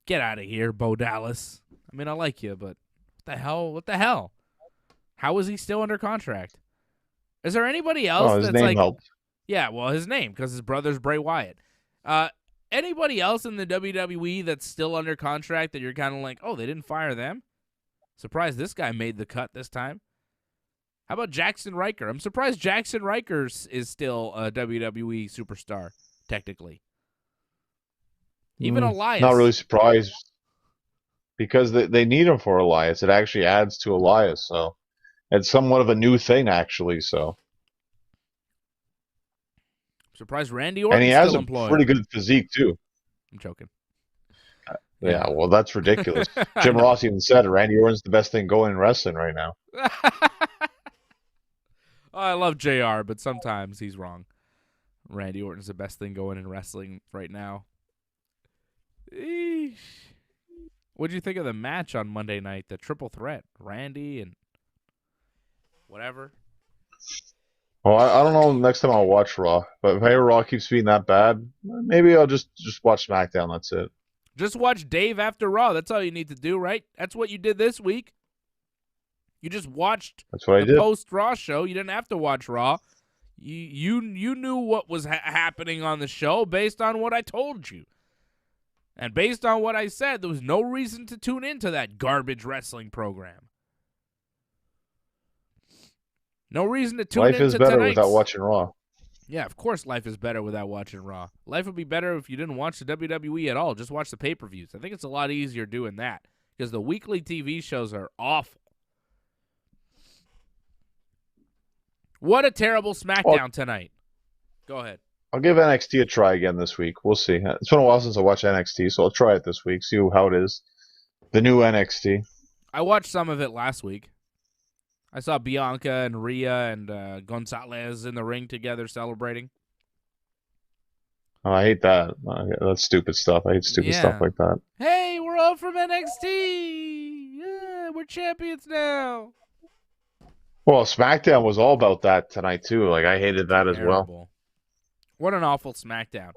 Get out of here, Beau Dallas. I mean, I like you, but what the hell? What the hell? How is he still under contract? Is there anybody else his that's name like... helped. Yeah, well, his name, because his brother's Bray Wyatt. Anybody else in the WWE that's still under contract that you're kind of like, oh, they didn't fire them? Surprised this guy made the cut this time. How about Jackson Riker? I'm surprised Jackson Riker is still a WWE superstar, technically. Even Elias. Not really surprised because they need him for Elias. It actually adds to Elias, so it's somewhat of a new thing, actually. So. Surprised Randy Orton's and he has still a employed. pretty good physique, too. I'm joking. Yeah, well, that's ridiculous. Jim Ross even said it. Randy Orton's the best thing going in wrestling right now. I love JR, but sometimes he's wrong. Randy Orton's the best thing going in wrestling right now. Eesh. What'd you think of the match on Monday night? The triple threat. Randy and whatever. Well, I don't know next time I'll watch Raw. But if ever Raw keeps being that bad, maybe I'll just watch SmackDown. That's it. Just watch Dave after Raw. That's all you need to do, right? That's what you did this week. You just watched the post-Raw show. You didn't have to watch Raw. You knew what was happening on the show based on what I told you. And based on what I said, there was no reason to tune into that garbage wrestling program. No reason to tune into Life is better tonight's. without watching Raw. Yeah, of course life is better without watching Raw. Life would be better if you didn't watch the WWE at all. Just watch the pay-per-views. I think it's a lot easier doing that because the weekly TV shows are awful. What a terrible SmackDown tonight. Go ahead. I'll give NXT a try again this week. We'll see. It's been a while since I watched NXT, so I'll try it this week, see how it is. The new NXT. I watched some of it last week. I saw Bianca and Rhea and Gonzalez in the ring together celebrating. Oh, I hate that. That's stupid stuff. I hate stupid stuff like that. Hey, we're all from NXT. Yeah, we're champions now. Well, SmackDown was all about that tonight, too. Like, I hated that as well. What an awful SmackDown.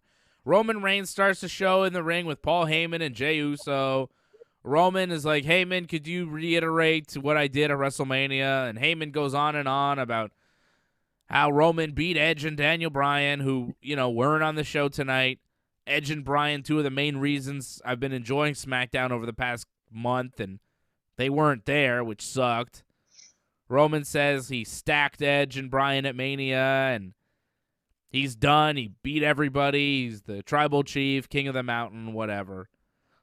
Roman Reigns starts the show in the ring with Paul Heyman and Jey Uso. Roman is like, Heyman, could you reiterate what I did at WrestleMania? And Heyman goes on and on about how Roman beat Edge and Daniel Bryan, who, weren't on the show tonight. Edge and Bryan, two of the main reasons I've been enjoying SmackDown over the past month and They weren't there, which sucked. Roman says he stacked Edge and Bryan at Mania, and he's done. He beat everybody. He's the tribal chief, king of the mountain, whatever.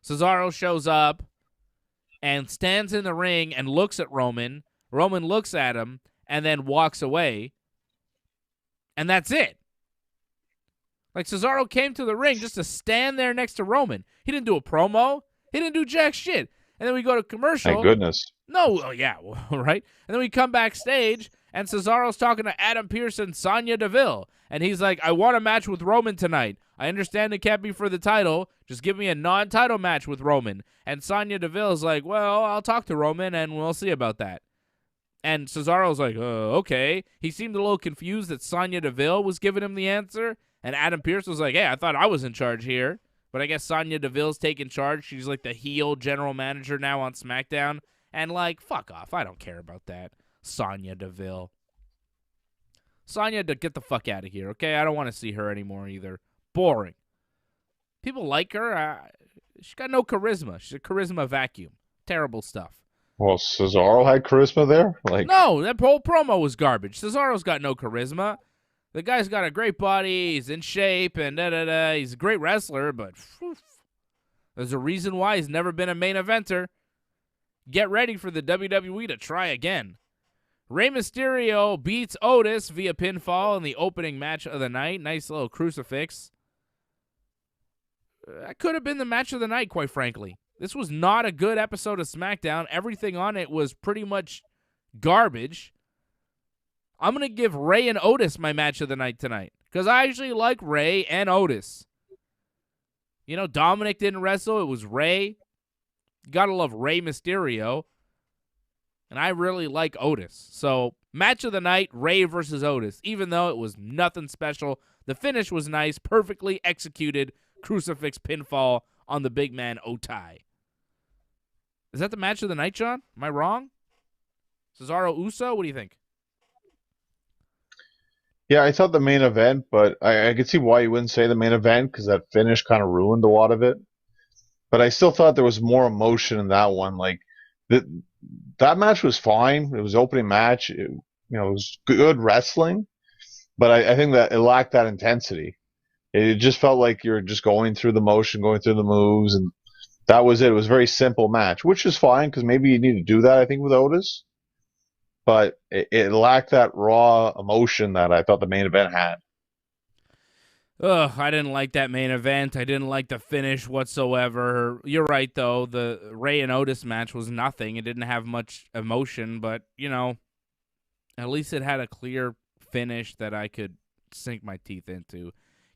Cesaro shows up and stands in the ring and looks at Roman. Roman looks at him and then walks away. And that's it. Like, Cesaro came to the ring just to stand there next to Roman. He didn't do a promo. He didn't do jack shit. And then we go to commercial. Thank goodness. No, oh, yeah, right? And then we come backstage, and Cesaro's talking to Adam Pearce and Sonya Deville. And he's like, I want a match with Roman tonight. I understand it can't be for the title. Just give me a non-title match with Roman. And Sonya Deville's like, well, I'll talk to Roman, and we'll see about that. And Cesaro's like, okay. He seemed a little confused that Sonya Deville was giving him the answer. And Adam Pearce was like, hey, I thought I was in charge here. But I guess Sonya Deville's taking charge. She's like the heel general manager now on SmackDown. And like, fuck off. I don't care about that. Sonya Deville. Sonya, get the fuck out of here, okay? I don't want to see her anymore either. Boring. People like her. She's got no charisma. She's a charisma vacuum. Terrible stuff. Well, Cesaro had charisma there? No, that whole promo was garbage. Cesaro's got no charisma. The guy's got a great body. He's in shape and da-da-da. He's a great wrestler, but there's a reason why he's never been a main eventer. Get ready for the WWE to try again. Rey Mysterio beats Otis via pinfall in the opening match of the night. Nice little crucifix. That could have been the match of the night, quite frankly. This was not a good episode of SmackDown. Everything on it was pretty much garbage. I'm going to give Rey and Otis my match of the night tonight because I actually like Rey and Otis. You know, Dominic didn't wrestle. It was Rey. You got to love Rey Mysterio. And I really like Otis. So, match of the night, Rey versus Otis. Even though it was nothing special, the finish was nice, perfectly executed crucifix pinfall on the big man Otai. Is that the match of the night, John? Am I wrong? Cesaro Uso? What do you think? Yeah, I thought the main event, but I could see why you wouldn't say the main event because that finish kind of ruined a lot of it. But I still thought there was more emotion in that one. Like that match was fine. It was opening match. It was good wrestling, but I think that it lacked that intensity. It just felt like you're just going through the motion, going through the moves, and that was it. It was a very simple match, which is fine because maybe you need to do that, I think, with Otis. But it lacked that raw emotion that I thought the main event had. Ugh, I didn't like that main event. I didn't like the finish whatsoever. You're right, though. The Rey and Otis match was nothing. It didn't have much emotion, but, at least it had a clear finish that I could sink my teeth into.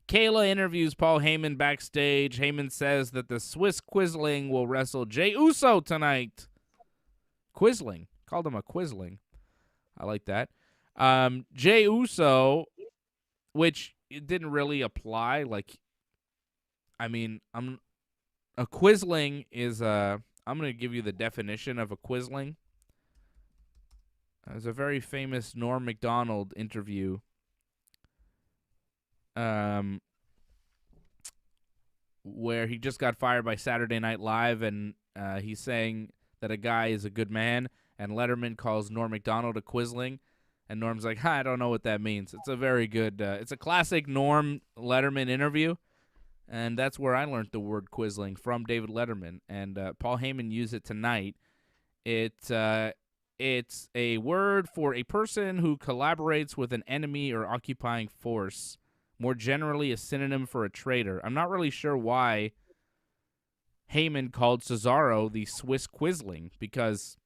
Kayla interviews Paul Heyman backstage. Heyman says that the Swiss Quisling will wrestle Jey Uso tonight. Quisling. Called him a Quisling. I like that. Jey Uso, which it didn't really apply. A Quisling is I'm going to give you the definition of a Quisling. There's a very famous Norm Macdonald interview where he just got fired by Saturday Night Live, and he's saying that a guy is a good man, and Letterman calls Norm Macdonald a Quisling, and Norm's like, I don't know what that means. It's a very good, it's a classic Norm Letterman interview, and that's where I learned the word Quisling, from David Letterman, and Paul Heyman used it tonight. It's a word for a person who collaborates with an enemy or occupying force, more generally a synonym for a traitor. I'm not really sure why Heyman called Cesaro the Swiss Quisling, because,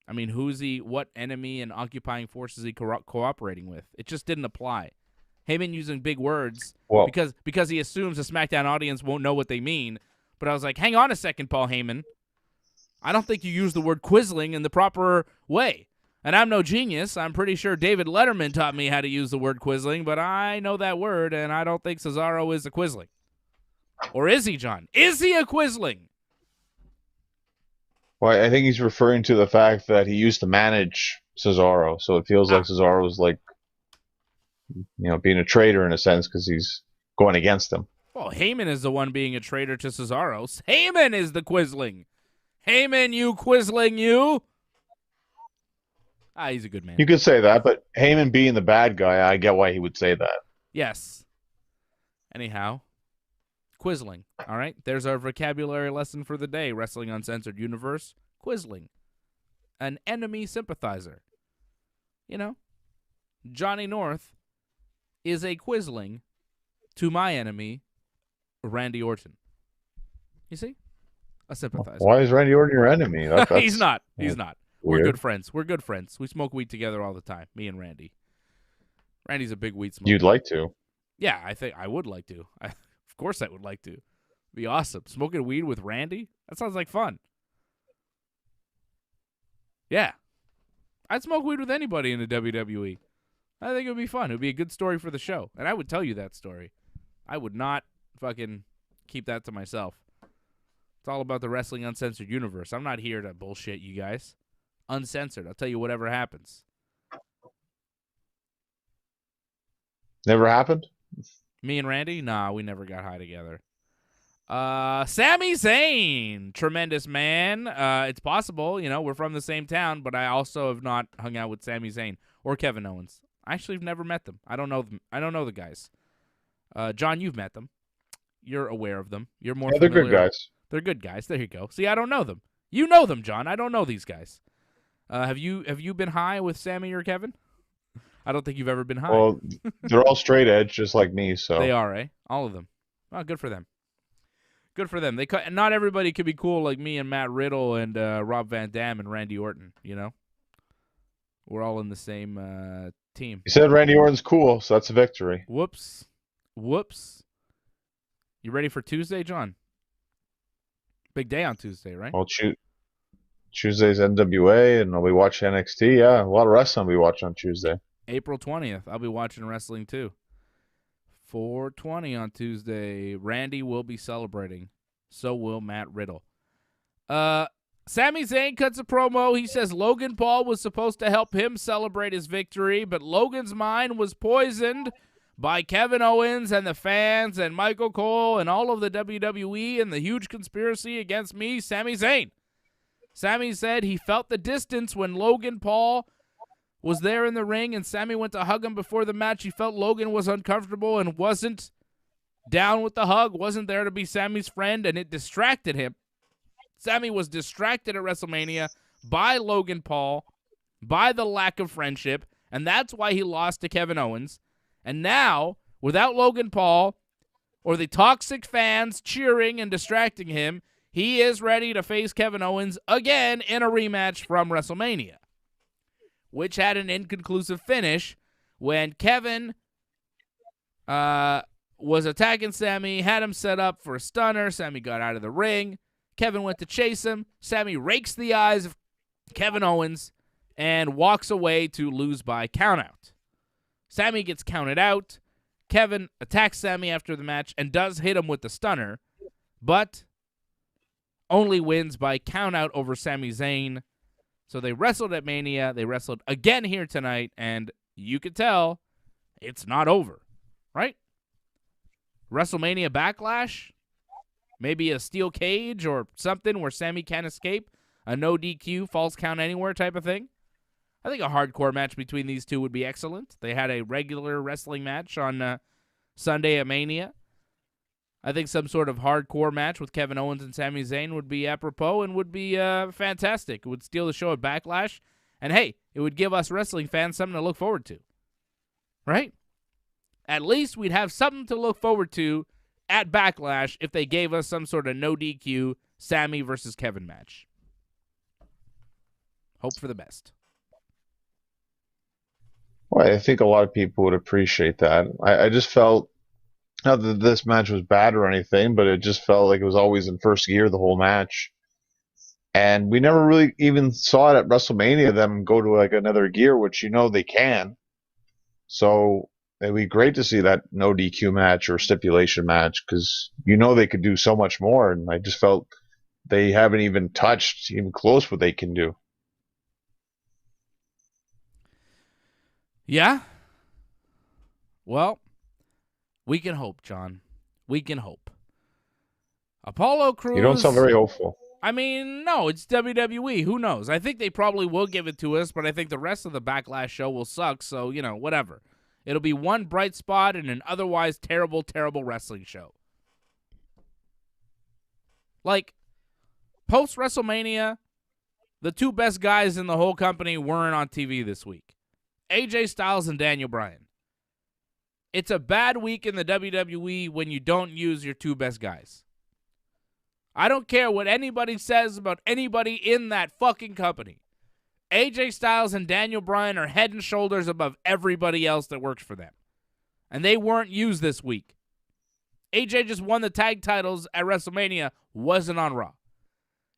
what enemy and occupying force is he cooperating with? It just didn't apply. Heyman using big words because he assumes the SmackDown audience won't know what they mean. But I was like, hang on a second, Paul Heyman. I don't think you use the word Quisling in the proper way. And I'm no genius. I'm pretty sure David Letterman taught me how to use the word Quisling, but I know that word, and I don't think Cesaro is a Quisling. Or is he, John? Is he a Quisling? Well, I think he's referring to the fact that he used to manage Cesaro, so it feels like Cesaro was being a traitor in a sense because he's going against him. Well, Heyman is the one being a traitor to Cesaro. Heyman is the Quisling. Heyman, you quisling you. He's a good man. You could say that, but Heyman being the bad guy, I get why he would say that. Yes. Anyhow, quisling. All right, there's our vocabulary lesson for the day. Wrestling Uncensored Universe. Quisling. An enemy sympathizer. You know, Johnny North is a quisling to my enemy, Randy Orton. You see? A sympathizer. Why is Randy Orton your enemy? He's not. He's not. Weird. We're good friends. We're good friends. We smoke weed together all the time, me and Randy. Randy's a big weed smoker. You'd like to. Yeah, I think I would like to. Of course I would like to. Be awesome. Smoking weed with Randy? That sounds like fun. Yeah. I'd smoke weed with anybody in the WWE. I think it would be fun. It would be a good story for the show. And I would tell you that story. I would not fucking keep that to myself. It's all about the Wrestling Uncensored universe. I'm not here to bullshit you guys. Uncensored. I'll tell you whatever happens. Never happened? Me and Randy? Nah, we never got high together. Sami Zayn, tremendous man. It's possible, you know, we're from the same town, but I also have not hung out with Sami Zayn or Kevin Owens. I actually have never met them. I don't know them. I don't know the guys. John, you've met them. You're aware of them. You're more they're familiar. good guys. They're good guys. There you go. See, I don't know them. You know them, John. I don't know these guys. Have you been high with Sami or Kevin? I don't think you've ever been high. Well, they're all straight edge, just like me. So they are, eh? All of them. Oh, good for them. Good for them. Not everybody could be cool like me and Matt Riddle and Rob Van Dam and Randy Orton. You know, we're all in the same team. You said Randy Orton's cool, so that's a victory. Whoops. You ready for Tuesday, John? Big day on Tuesday, right? Well, Tuesday's NWA, and we watch NXT. Yeah, a lot of wrestling we watch on Tuesday. April 20th. I'll be watching wrestling too. 4:20 on Tuesday. Randy will be celebrating. So will Matt Riddle. Sami Zayn cuts a promo. He says Logan Paul was supposed to help him celebrate his victory, but Logan's mind was poisoned by Kevin Owens and the fans and Michael Cole and all of the WWE and the huge conspiracy against me, Sami Zayn. Sami said he felt the distance when Logan Paul was there in the ring and Sami went to hug him before the match. He felt Logan was uncomfortable and wasn't down with the hug, wasn't there to be Sami's friend, and it distracted him. Sami was distracted at WrestleMania by Logan Paul, by the lack of friendship, and that's why he lost to Kevin Owens. And now, without Logan Paul or the toxic fans cheering and distracting him, he is ready to face Kevin Owens again in a rematch from WrestleMania, which had an inconclusive finish when Kevin was attacking Sami, had him set up for a stunner. Sami got out of the ring. Kevin went to chase him. Sami rakes the eyes of Kevin Owens and walks away to lose by countout. Sami gets counted out. Kevin attacks Sami after the match and does hit him with the stunner, but only wins by countout over Sami Zayn. So they wrestled at Mania. They wrestled again here tonight, and you could tell it's not over, right? WrestleMania Backlash, maybe a steel cage or something where Sami can't escape, a no DQ, false count anywhere type of thing. I think a hardcore match between these two would be excellent. They had a regular wrestling match on Sunday at Mania. I think some sort of hardcore match with Kevin Owens and Sami Zayn would be apropos and would be fantastic. It would steal the show at Backlash. And, hey, it would give us wrestling fans something to look forward to. Right? At least we'd have something to look forward to at Backlash if they gave us some sort of no DQ Sami versus Kevin match. Hope for the best. Well, I think a lot of people would appreciate that. I just felt, not that this match was bad or anything, but it just felt like it was always in first gear the whole match. And we never really even saw it at WrestleMania, them go to like another gear, which you know they can. So it'd be great to see that no DQ match or stipulation match because you know they could do so much more. And I just felt they haven't even touched even close what they can do. Yeah. Well, we can hope, John. We can hope. Apollo Crews. You don't sound very hopeful. I mean, no, it's WWE. Who knows? I think they probably will give it to us, but I think the rest of the Backlash show will suck, so, whatever. It'll be one bright spot in an otherwise terrible, terrible wrestling show. Like, post-WrestleMania, the two best guys in the whole company weren't on TV this week. AJ Styles and Daniel Bryan. It's a bad week in the WWE when you don't use your two best guys. I don't care what anybody says about anybody in that fucking company. AJ Styles and Daniel Bryan are head and shoulders above everybody else that works for them. And they weren't used this week. AJ just won the tag titles at WrestleMania, wasn't on Raw.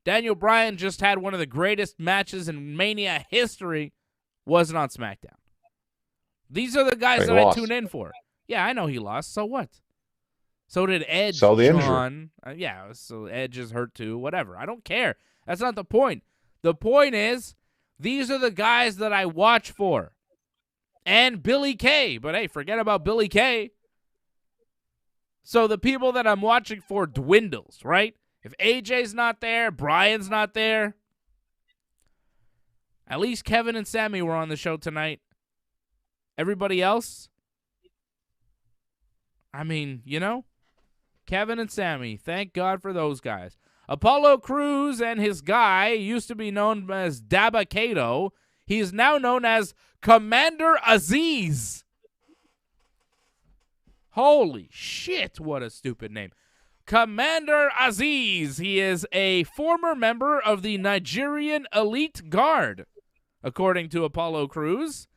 Daniel Bryan just had one of the greatest matches in Mania history, wasn't on SmackDown. These are the guys that I tune in for. Yeah, I know he lost, so what? So did Edge, so the Sean. So Edge is hurt too. Whatever. I don't care. That's not the point. The point is, these are the guys that I watch for. And Billie Kay. But hey, forget about Billie Kay. So the people that I'm watching for dwindles, right? If AJ's not there, Bryan's not there. At least Kevin and Sami were on the show tonight. Everybody else? I mean, Kevin and Sami, thank God for those guys. Apollo Crews and his guy used to be known as Dabba Kato. He is now known as Commander Aziz. Holy shit, what a stupid name. Commander Aziz. He is a former member of the Nigerian Elite Guard, according to Apollo Crews.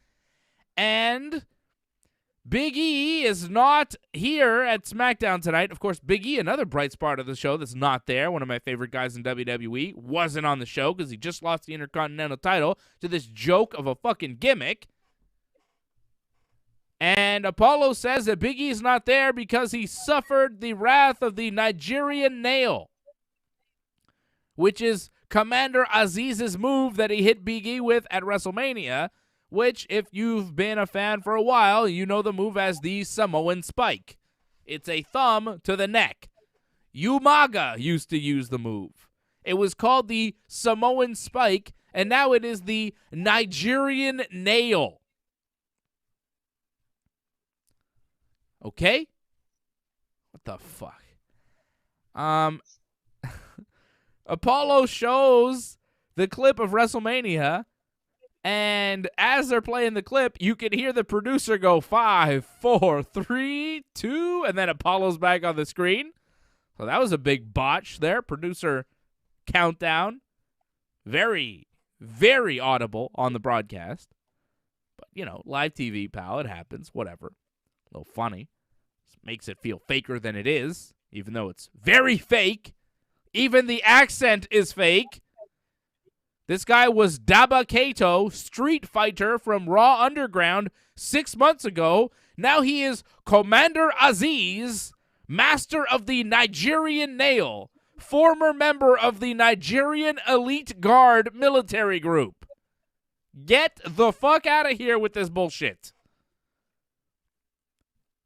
And Big E is not here at SmackDown tonight. Of course, Big E, another bright spot of the show that's not there. One of my favorite guys in WWE, wasn't on the show because he just lost the Intercontinental title to this joke of a fucking gimmick. And Apollo says that Big E is not there because he suffered the wrath of the Nigerian Nail, which is Commander Aziz's move that he hit Big E with at WrestleMania, which, if you've been a fan for a while, you know the move as the Samoan Spike. It's a thumb to the neck. Umaga used to use the move. It was called the Samoan Spike, and now it is the Nigerian Nail. Okay? What the fuck? Apollo shows the clip of WrestleMania, and as they're playing the clip, you can hear the producer go 5, 4, 3, 2, and then Apollo's back on the screen. So that was a big botch there. Producer countdown. Very, very audible on the broadcast. But, live TV, pal. It happens. Whatever. A little funny. Just makes it feel faker than it is, even though it's very fake. Even the accent is fake. This guy was Dabba Kato, street fighter from Raw Underground 6 months ago. Now he is Commander Aziz, master of the Nigerian Nail, former member of the Nigerian Elite Guard military group. Get the fuck out of here with this bullshit.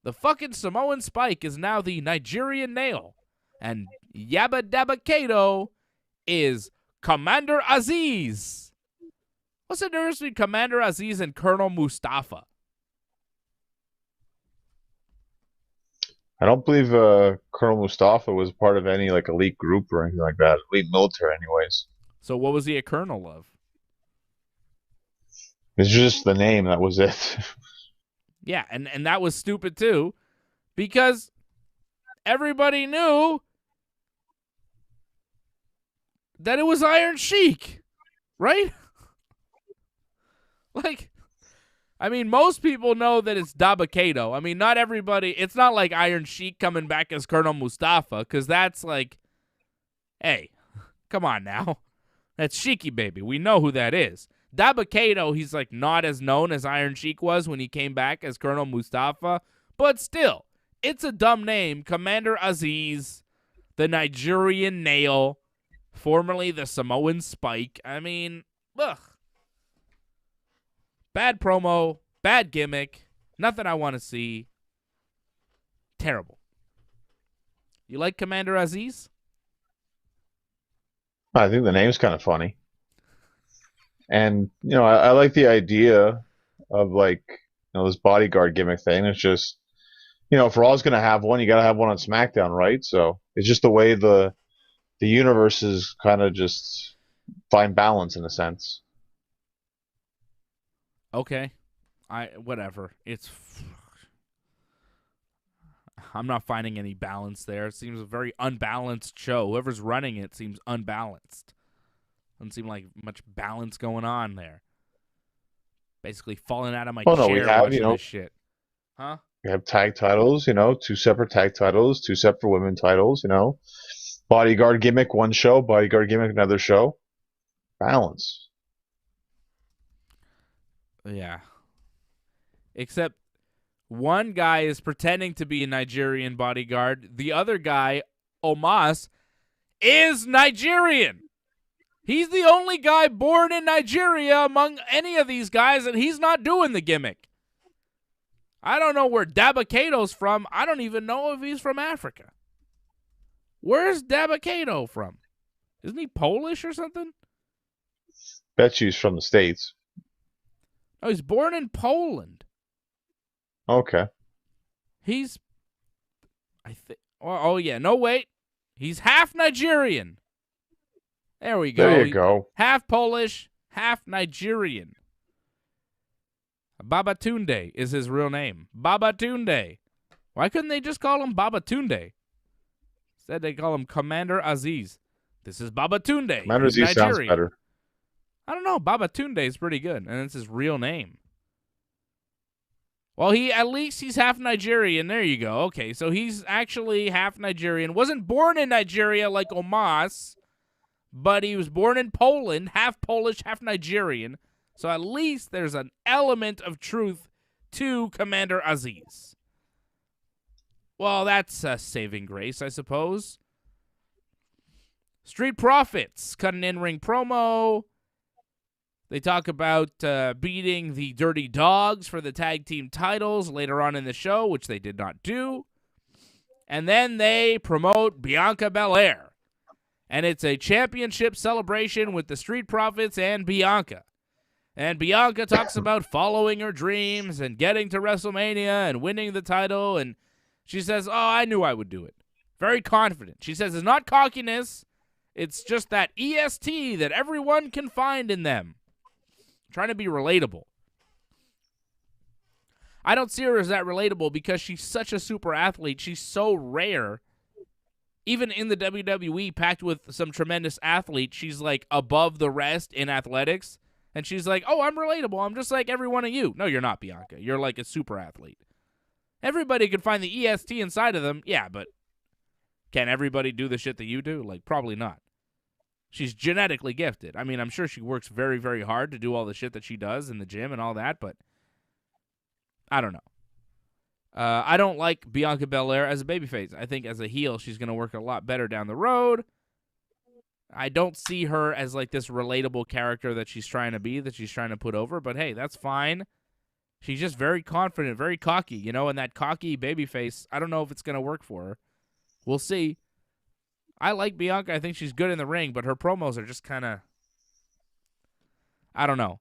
The fucking Samoan Spike is now the Nigerian Nail, and Yabba Dabba Kato is Commander Aziz. What's the difference between Commander Aziz and Colonel Mustafa? I don't believe Colonel Mustafa was part of any elite group or anything like that. Elite military, anyways. So what was he a colonel of? It's just the name. That was it. Yeah, and that was stupid too, because everybody knew that it was Iron Sheik, right? Most people know that it's Dabba Kato. Not everybody. It's not like Iron Sheik coming back as Colonel Mustafa, because that's hey, come on now. That's Sheiky, baby. We know who that is. Dabba Kato, he's not as known as Iron Sheik was when he came back as Colonel Mustafa, but still, it's a dumb name. Commander Aziz, the Nigerian Nail, formerly the Samoan Spike. Ugh. Bad promo, bad gimmick, nothing I want to see. Terrible. You like Commander Aziz? I think the name's kind of funny. And, I like the idea of like, this bodyguard gimmick thing. It's just, if Raw's going to have one, you got to have one on SmackDown, right? So it's just the way the universe is kind of just find balance in a sense. Okay. Whatever. I'm not finding any balance there. It seems a very unbalanced show. Whoever's running it seems unbalanced. Doesn't seem like much balance going on there. Basically falling out of my Oh no, we chair have, watching this shit. Huh? we have tag titles, two separate tag titles, two separate women titles, bodyguard gimmick one show, bodyguard gimmick another show. Balance. Yeah. Except one guy is pretending to be a Nigerian bodyguard. The other guy, Omos, is Nigerian. He's the only guy born in Nigeria among any of these guys, and he's not doing the gimmick. I don't know where Dabba-Kato's from. I don't even know if he's from Africa. Where's Dabba-Kato from? Isn't he Polish or something? Bet you he's from the States. Oh, he's born in Poland. Okay. Oh yeah, no wait. He's half Nigerian. There we go. There you go. Half Polish, half Nigerian. Babatunde is his real name. Babatunde. Why couldn't they just call him Babatunde? Instead they call him Commander Aziz. This is Babatunde. Commander Aziz sounds better. I don't know. Babatunde is pretty good, and it's his real name. Well, at least he's half Nigerian. There you go. Okay, so he's actually half Nigerian. Wasn't born in Nigeria like Omos, but he was born in Poland, half Polish, half Nigerian. So at least there's an element of truth to Commander Aziz. Well, that's a saving grace, I suppose. Street Profits cut an in-ring promo. They talk about beating the Dirty Dogs for the tag team titles later on in the show, which they did not do. And then they promote Bianca Belair. And it's a championship celebration with the Street Profits and Bianca. And Bianca talks about following her dreams and getting to WrestleMania and winning the title. And she says, I knew I would do it. Very confident. She says it's not cockiness. It's just that EST that everyone can find in them. Trying to be relatable. I don't see her as that relatable because she's such a super athlete. She's so rare. Even in the WWE, packed with some tremendous athletes, she's like above the rest in athletics. And she's like, I'm relatable. I'm just like every one of you. No, you're not, Bianca. You're like a super athlete. Everybody can find the EST inside of them. Yeah, but can everybody do the shit that you do? Like, probably not. She's genetically gifted. I mean, I'm sure she works very, very hard to do all the shit that she does in the gym and all that, but I don't know. I don't like Bianca Belair as a babyface. I think as a heel, she's going to work a lot better down the road. I don't see her as like this relatable character that she's trying to be, that she's trying to put over, but hey, that's fine. She's just very confident, very cocky, and that cocky babyface, I don't know if it's going to work for her. We'll see. I like Bianca. I think she's good in the ring, but her promos are just kind of, I don't know.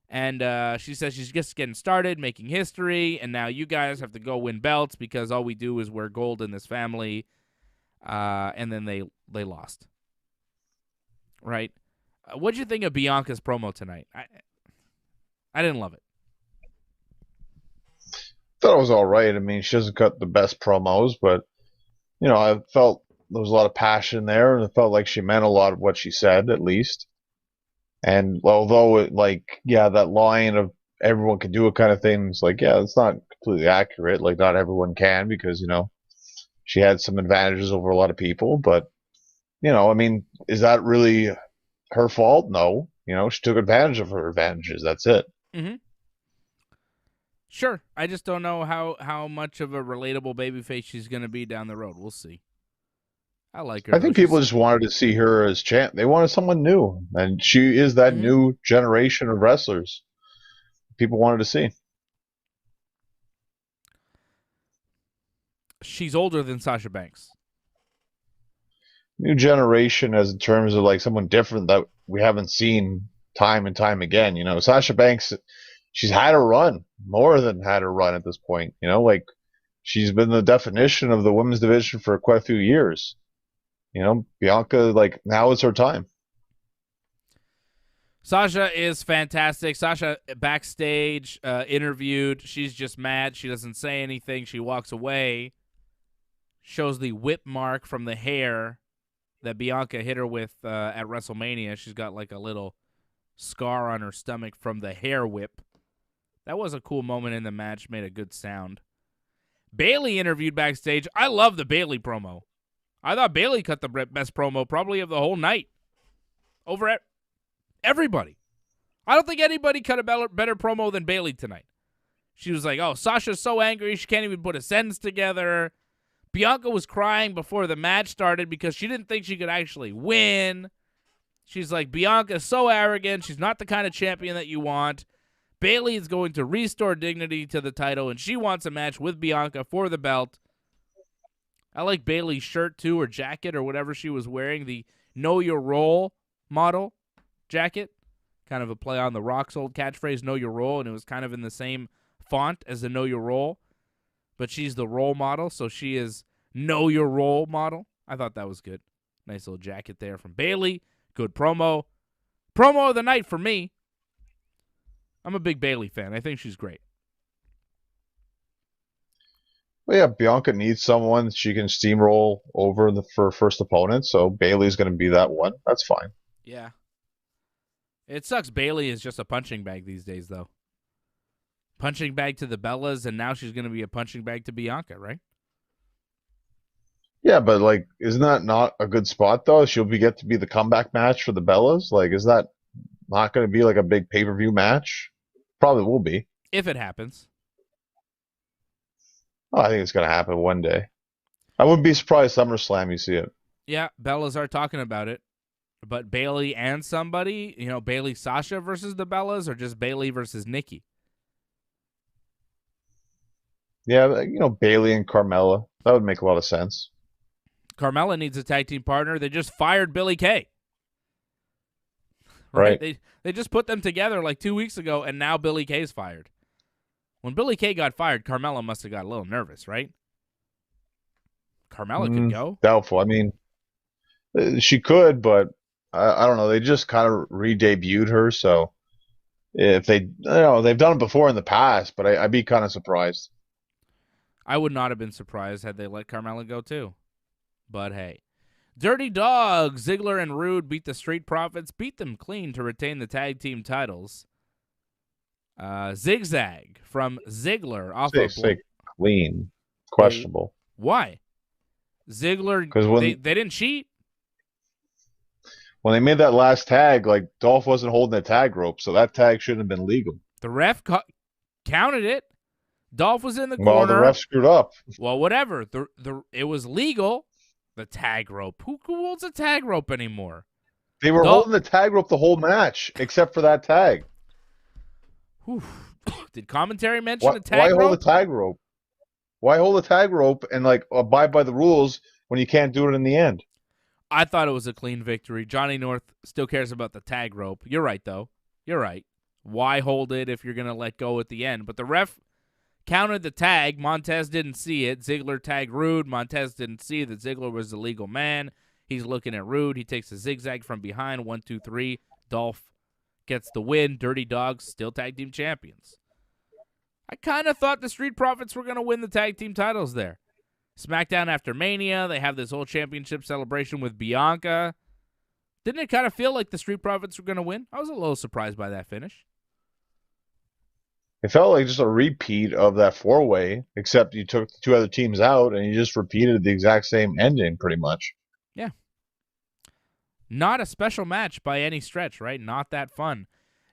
And she says she's just getting started, making history, and now you guys have to go win belts because all we do is wear gold in this family. And then they lost. Right? What'd you think of Bianca's promo tonight? I didn't love it. Thought it was all right. I mean, she doesn't cut the best promos, but I felt there was a lot of passion there, and it felt like she meant a lot of what she said, at least. And although that line of everyone can do it kind of thing, it's like, yeah, it's not completely accurate. Like, not everyone can because, she had some advantages over a lot of people. But, I mean, is that really her fault? No. She took advantage of her advantages. That's it. Mm-hmm. Sure. I just don't know how much of a relatable babyface she's going to be down the road. We'll see. I like her. I think people just wanted to see her as champ. They wanted someone new, and she is that new generation of wrestlers people wanted to see. She's older than Sasha Banks. new generation as in terms of like someone different that we haven't seen time and time again. You know, Sasha Banks, she's had a run, more than had a run at this point. You know, like she's been the definition of the women's division for quite a few years. You know, Bianca, like now is her time. Sasha is fantastic. Sasha backstage interviewed. She's just mad. She doesn't say anything. She walks away. Shows the whip mark from the hair that Bianca hit her with at WrestleMania. She's got like a little scar on her stomach from the hair whip. That was a cool moment in the match. Made a good sound. Bayley interviewed backstage. I love the Bayley promo. I thought Bayley cut the best promo probably of the whole night. Over at everybody. I don't think anybody cut a better promo than Bayley tonight. She was like, oh, Sasha's so angry she can't even put a sentence together. Bianca was crying before the match started because she didn't think she could actually win. She's like, Bianca's so arrogant. She's not the kind of champion that you want. Bayley is going to restore dignity to the title, and she wants a match with Bianca for the belt. I like Bayley's shirt, too, or jacket, or whatever she was wearing, the Know Your Role model jacket. Kind of a play on The Rock's old catchphrase, Know Your Role, and it was kind of in the same font as the Know Your Role. But she's the role model, so she is Know Your Role model. I thought that was good. Nice little jacket there from Bayley. Good promo. Promo of the night for me. I'm a big Bayley fan. I think she's great. Well, yeah, Bianca needs someone she can steamroll over for first opponent, so Bayley's going to be that one. That's fine. Yeah. It sucks Bayley is just a punching bag these days, though. Punching bag to the Bellas, and now she's going to be a punching bag to Bianca, right? Yeah, but like, isn't that not a good spot though? She'll get to be the comeback match for the Bellas. Like, is that not going to be like a big pay-per-view match? Probably will be. If it happens. Oh, I think it's going to happen one day. I wouldn't be surprised SummerSlam you see it. Yeah, Bellas are talking about it. But Bayley and somebody, you know, Bayley Sasha versus the Bellas, or just Bayley versus Nikki? Yeah, you know, Bayley and Carmella. That would make a lot of sense. Carmella needs a tag team partner. They just fired Billie Kay. Right. They just put them together like 2 weeks ago, and now Billie Kay's fired. When Billie Kay got fired, Carmella must have got a little nervous, right? Carmella could go. Doubtful. I mean, she could, but I don't know. They just kind of re-debuted her, so if they, you know, they've done it before in the past, but I'd be kind of surprised. I would not have been surprised had they let Carmella go too. But hey. Dirty Dog, Ziggler and Rude beat the Street Profits, beat them clean to retain the tag team titles. Zigzag from Ziggler off of clean. Questionable. Why? Ziggler, because they didn't cheat. When they made that last tag, like Dolph wasn't holding the tag rope, so that tag shouldn't have been legal. The ref counted it. Dolph was in the corner. Well, the ref screwed up. Well, whatever. It was legal. The tag rope. Who holds a tag rope anymore? They were holding the tag rope the whole match, except for that tag. Did commentary mention the tag rope? Why hold the tag rope? Why hold the tag rope and like abide by the rules when you can't do it in the end? I thought it was a clean victory. Johnny North still cares about the tag rope. You're right, though. You're right. Why hold it if you're going to let go at the end? But the ref counted the tag. Montez didn't see it. Ziggler tagged Rude. Montez didn't see that Ziggler was the legal man. He's looking at Rude. He takes a zigzag from behind. 1, 2, 3. Dolph gets the win. Dirty Dogs still tag team champions. I kind of thought the Street Profits were going to win the tag team titles there. SmackDown after Mania, they have this whole championship celebration with Bianca. Didn't it kind of feel like the Street Profits were going to win? I was a little surprised by that finish. It felt like just a repeat of that four-way, except you took the two other teams out and you just repeated the exact same ending pretty much. Yeah. Not a special match by any stretch, right? Not that fun.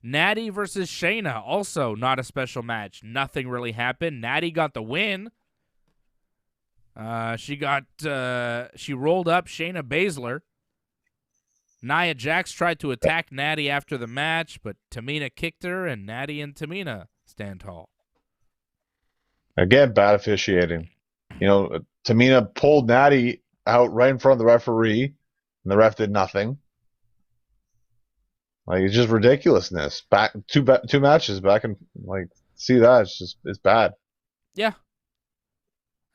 Natty versus Shayna, also not a special match. Nothing really happened. Natty got the win. She rolled up Shayna Baszler. Nia Jax tried to attack Natty after the match, but Tamina kicked her, and Natty and Tamina stand tall. Again, bad officiating. You know, Tamina pulled Natty out right in front of the referee, and the ref did nothing. Like, it's just ridiculousness. Back two matches back, and like, see that it's bad. Yeah.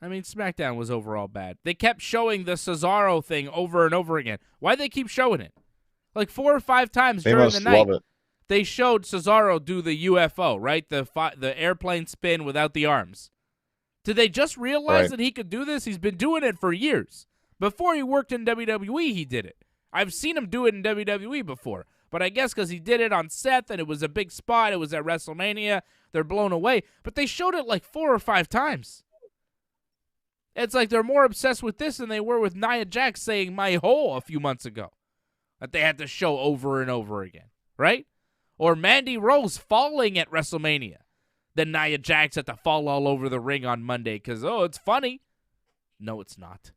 I mean, SmackDown was overall bad. They kept showing the Cesaro thing over and over again. Why'd they keep showing it? Like 4 or 5 times during the night. They showed Cesaro do the UFO, right? The airplane spin without the arms. Did they just realize that he could do this? He's been doing it for years. Before he worked in WWE, he did it. I've seen him do it in WWE before. But I guess because he did it on Seth and it was a big spot, it was at WrestleMania, they're blown away. But they showed it like 4 or 5 times. It's like they're more obsessed with this than they were with Nia Jax saying "my hole" a few months ago. That they had to show over and over again, right? Or Mandy Rose falling at WrestleMania. Then Nia Jax had to fall all over the ring on Monday because, oh, it's funny. No, it's not.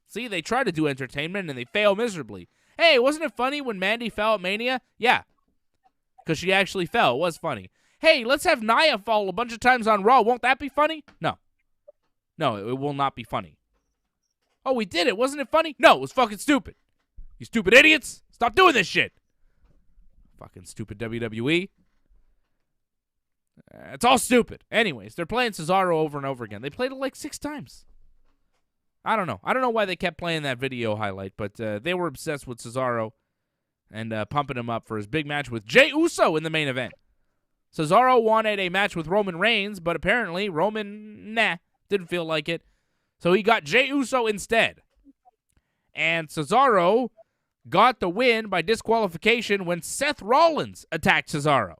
See, they try to do entertainment and they fail miserably. Hey, wasn't it funny when Mandy fell at Mania? Yeah, because she actually fell. It was funny. Hey, let's have Nia fall a bunch of times on Raw. Won't that be funny? No. No, it will not be funny. Oh, we did it. Wasn't it funny? No, it was fucking stupid. You stupid idiots. Stop doing this shit. Fucking stupid WWE. It's all stupid. Anyways, they're playing Cesaro over and over again. They played it like 6 times. I don't know. I don't know why they kept playing that video highlight, but they were obsessed with Cesaro and pumping him up for his big match with Jey Uso in the main event. Cesaro wanted a match with Roman Reigns, but apparently Roman, didn't feel like it. So he got Jey Uso instead. And Cesaro got the win by disqualification when Seth Rollins attacked Cesaro.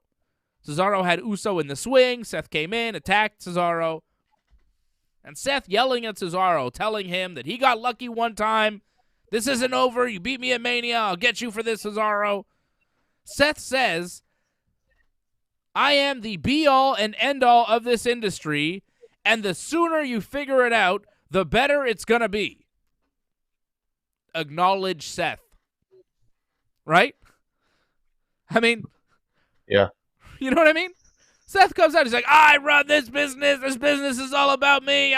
Cesaro had Uso in the swing. Seth came in, attacked Cesaro. And Seth yelling at Cesaro, telling him that he got lucky one time. This isn't over. You beat me at Mania. I'll get you for this, Cesaro. Seth says, I am the be-all and end-all of this industry, and the sooner you figure it out, the better it's going to be. Acknowledge Seth. Right? I mean, yeah. You know what I mean? Seth comes out, he's like, I run this business. This business is all about me.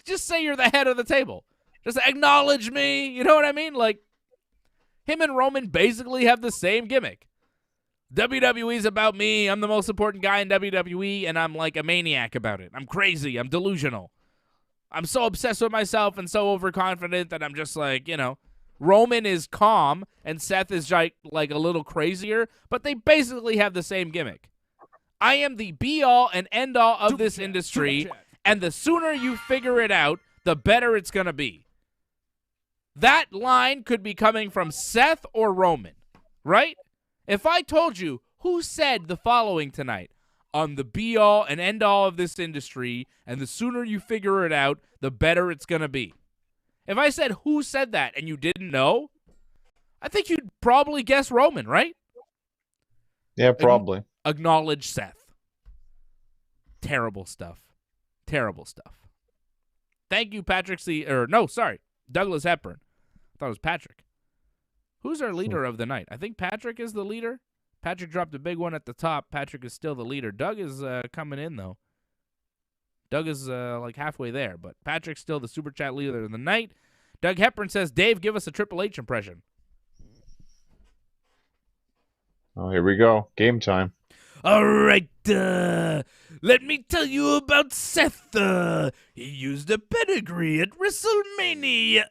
Just say you're the head of the table. Just acknowledge me. You know what I mean? Like, him and Roman basically have the same gimmick. WWE's about me. I'm the most important guy in WWE, and I'm like a maniac about it. I'm crazy. I'm delusional. I'm so obsessed with myself and so overconfident that I'm just like, Roman is calm, and Seth is like a little crazier, but they basically have the same gimmick. I am the be-all and end-all of this industry, and the sooner you figure it out, the better it's going to be. That line could be coming from Seth or Roman, right? If I told you who said the following tonight, I'm the be-all and end-all of this industry, and the sooner you figure it out, the better it's going to be. If I said who said that and you didn't know, I think you'd probably guess Roman, right? Yeah, probably. Acknowledge Seth. Terrible stuff. Terrible stuff. Thank you, Douglas Hepburn. I thought it was Patrick. Who's our leader of the night? I think Patrick is the leader. Patrick dropped a big one at the top. Patrick is still the leader. Doug is coming in, though. Doug is like halfway there, but Patrick's still the Super Chat leader of the night. Doug Hepburn says, Dave, give us a Triple H impression. Oh, here we go. Game time. All right, let me tell you about Seth. He used a pedigree at WrestleMania.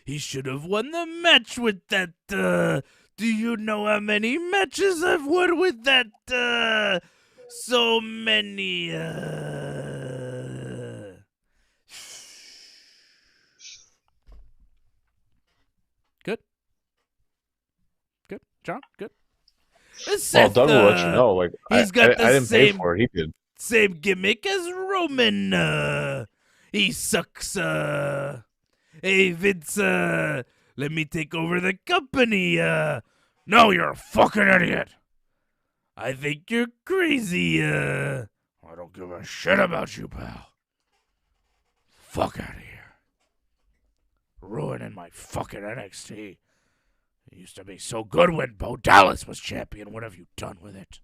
He should have won the match with that. Do you know how many matches I've won with that? So many. Good. John, good. Well, Doug will let you know. Like, he's got the I didn't same, pay for it. He did. Same gimmick as Roman. He sucks. Hey, Vince, let me take over the company. No, you're a fucking idiot. I think you're crazy. I don't give a shit about you, pal. Fuck out of here. Ruining my fucking NXT. It used to be so good when Beau Dallas was champion. What have you done with it?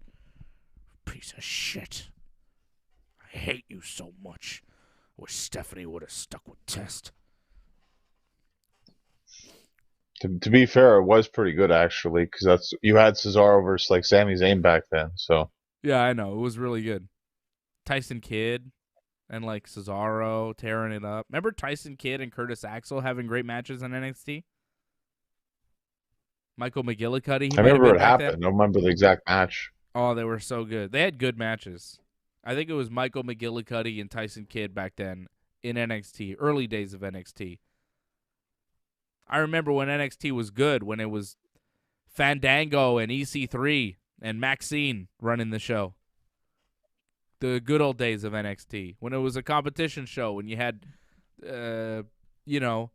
Piece of shit. I hate you so much. I wish Stephanie would have stuck with Test. To be fair, it was pretty good actually, because you had Cesaro versus like Sami Zayn back then. So Yeah, I know. It was really good. Tyson Kidd and like Cesaro tearing it up. Remember Tyson Kidd and Curtis Axel having great matches in NXT? Michael McGillicuddy, he I might have remember been it back happened. then. I don't remember the exact match. Oh, they were so good. They had good matches. I think it was Michael McGillicuddy and Tyson Kidd back then in NXT, early days of NXT. I remember when NXT was good, when it was Fandango and EC3 and Maxine running the show. The good old days of NXT, when it was a competition show, when you had, you know,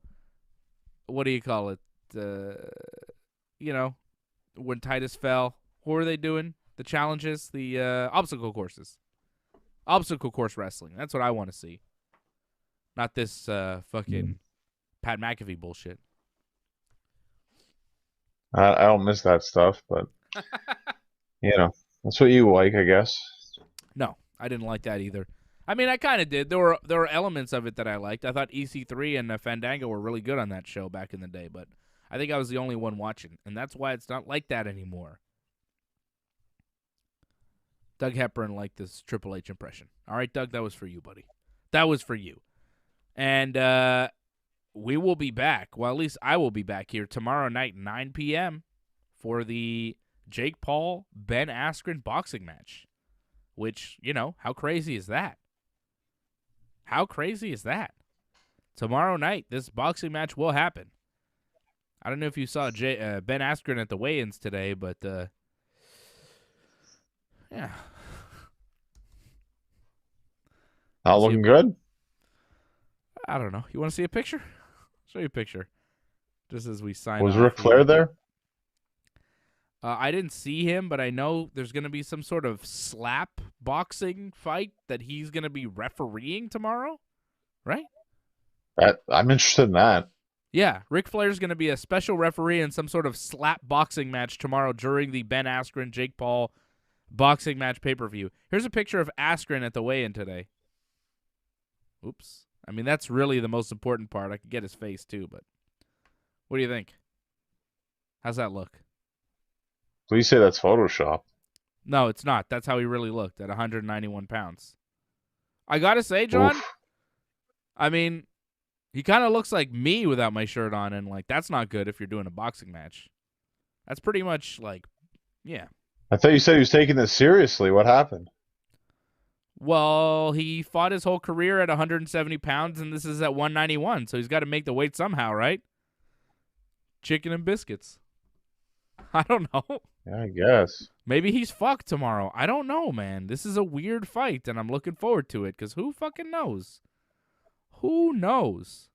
what do you call it? You know, when Titus fell. What were they doing? The challenges, the obstacle courses. Obstacle course wrestling. That's what I want to see. Not this fucking Pat McAfee bullshit. I don't miss that stuff, but that's what you like, I guess. No, I didn't like that either. I mean, I kind of did. There were elements of it that I liked. I thought EC3 and Fandango were really good on that show back in the day, but I think I was the only one watching, and that's why it's not like that anymore. Doug Hepburn liked this Triple H impression. All right, Doug, that was for you, buddy. That was for you. And we will be back. Well, at least I will be back here tomorrow night, 9 p.m., for the Jake Paul, Ben Askren boxing match. Which, how crazy is that? How crazy is that? Tomorrow night, this boxing match will happen. I don't know if you saw Ben Askren at the weigh-ins today, but yeah. Not looking good? I don't know. You want to see a picture? Show you a picture. Just as we sign Was off. Ric Flair there? I didn't see him, but I know there's going to be some sort of slap boxing fight that he's going to be refereeing tomorrow, right? I'm interested in that. Yeah, Ric Flair's going to be a special referee in some sort of slap boxing match tomorrow during the Ben Askren, Jake Paul boxing match pay-per-view. Here's a picture of Askren at the weigh-in today. Oops. I mean, that's really the most important part. I could get his face, too, but what do you think? How's that look? Please say that's Photoshop. No, it's not. That's how he really looked at 191 pounds. I got to say, John, Oof. I mean, he kind of looks like me without my shirt on, and, that's not good if you're doing a boxing match. That's pretty much, yeah. I thought you said he was taking this seriously. What happened? Well, he fought his whole career at 170 pounds, and this is at 191, so he's got to make the weight somehow, right? Chicken and biscuits. I don't know. Yeah, I guess. Maybe he's fucked tomorrow. I don't know, man. This is a weird fight, and I'm looking forward to it, because who fucking knows? Who knows?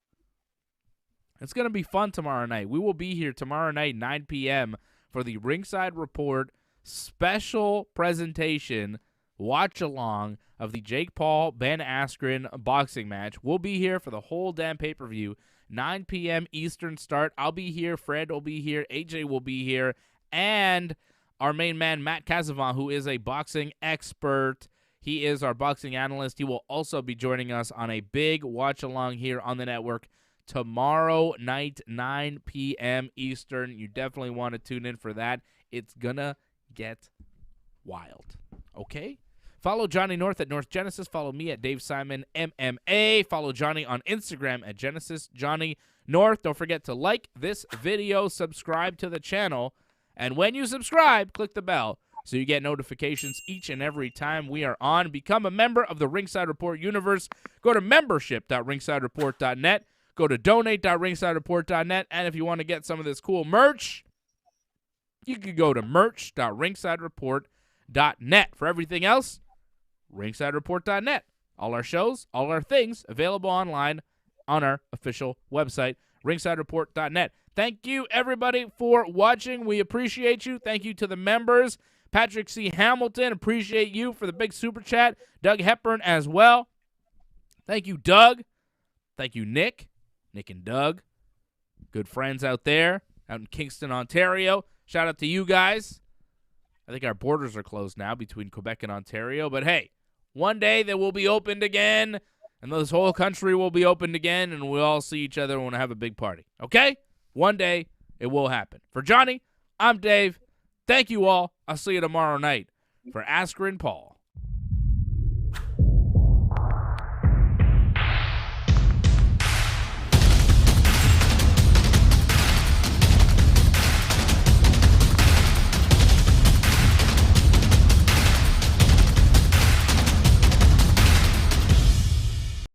It's going to be fun tomorrow night. We will be here tomorrow night, 9 p.m., for the Ringside Report special presentation watch-along of the Jake Paul, Ben Askren boxing match. We'll be here for the whole damn pay-per-view, 9 p.m. Eastern start. I'll be here. Fred will be here. AJ will be here. And our main man, Matt Casavan, who is a boxing expert. He is our boxing analyst. He will also be joining us on a big watch-along here on the network tomorrow night, 9 p.m. Eastern. You definitely want to tune in for that. It's gonna get wild. Okay? Follow Johnny North at North Genesis. Follow me at Dave Simon MMA. Follow Johnny on Instagram at Genesis Johnny North. Don't forget to like this video, subscribe to the channel, and when you subscribe, click the bell so you get notifications each and every time we are on. Become a member of the Ringside Report universe. Go to membership.ringsidereport.net. Go to donate.ringsidereport.net. And if you want to get some of this cool merch, you can go to merch.ringsidereport.net. For everything else, ringsidereport.net. All our shows, all our things available online on our official website, ringsidereport.net. Thank you, everybody, for watching. We appreciate you. Thank you to the members. Patrick C. Hamilton, appreciate you for the big super chat. Doug Hepburn as well. Thank you, Doug. Thank you, Nick. Nick and Doug. Good friends out there, out in Kingston, Ontario. Shout out to you guys. I think our borders are closed now between Quebec and Ontario. But, hey, one day they will be opened again, and this whole country will be opened again, and we'll all see each other and we'll have a big party. Okay? One day it will happen. For Johnny, I'm Dave. Thank you all. I'll see you tomorrow night for Asker and Paul.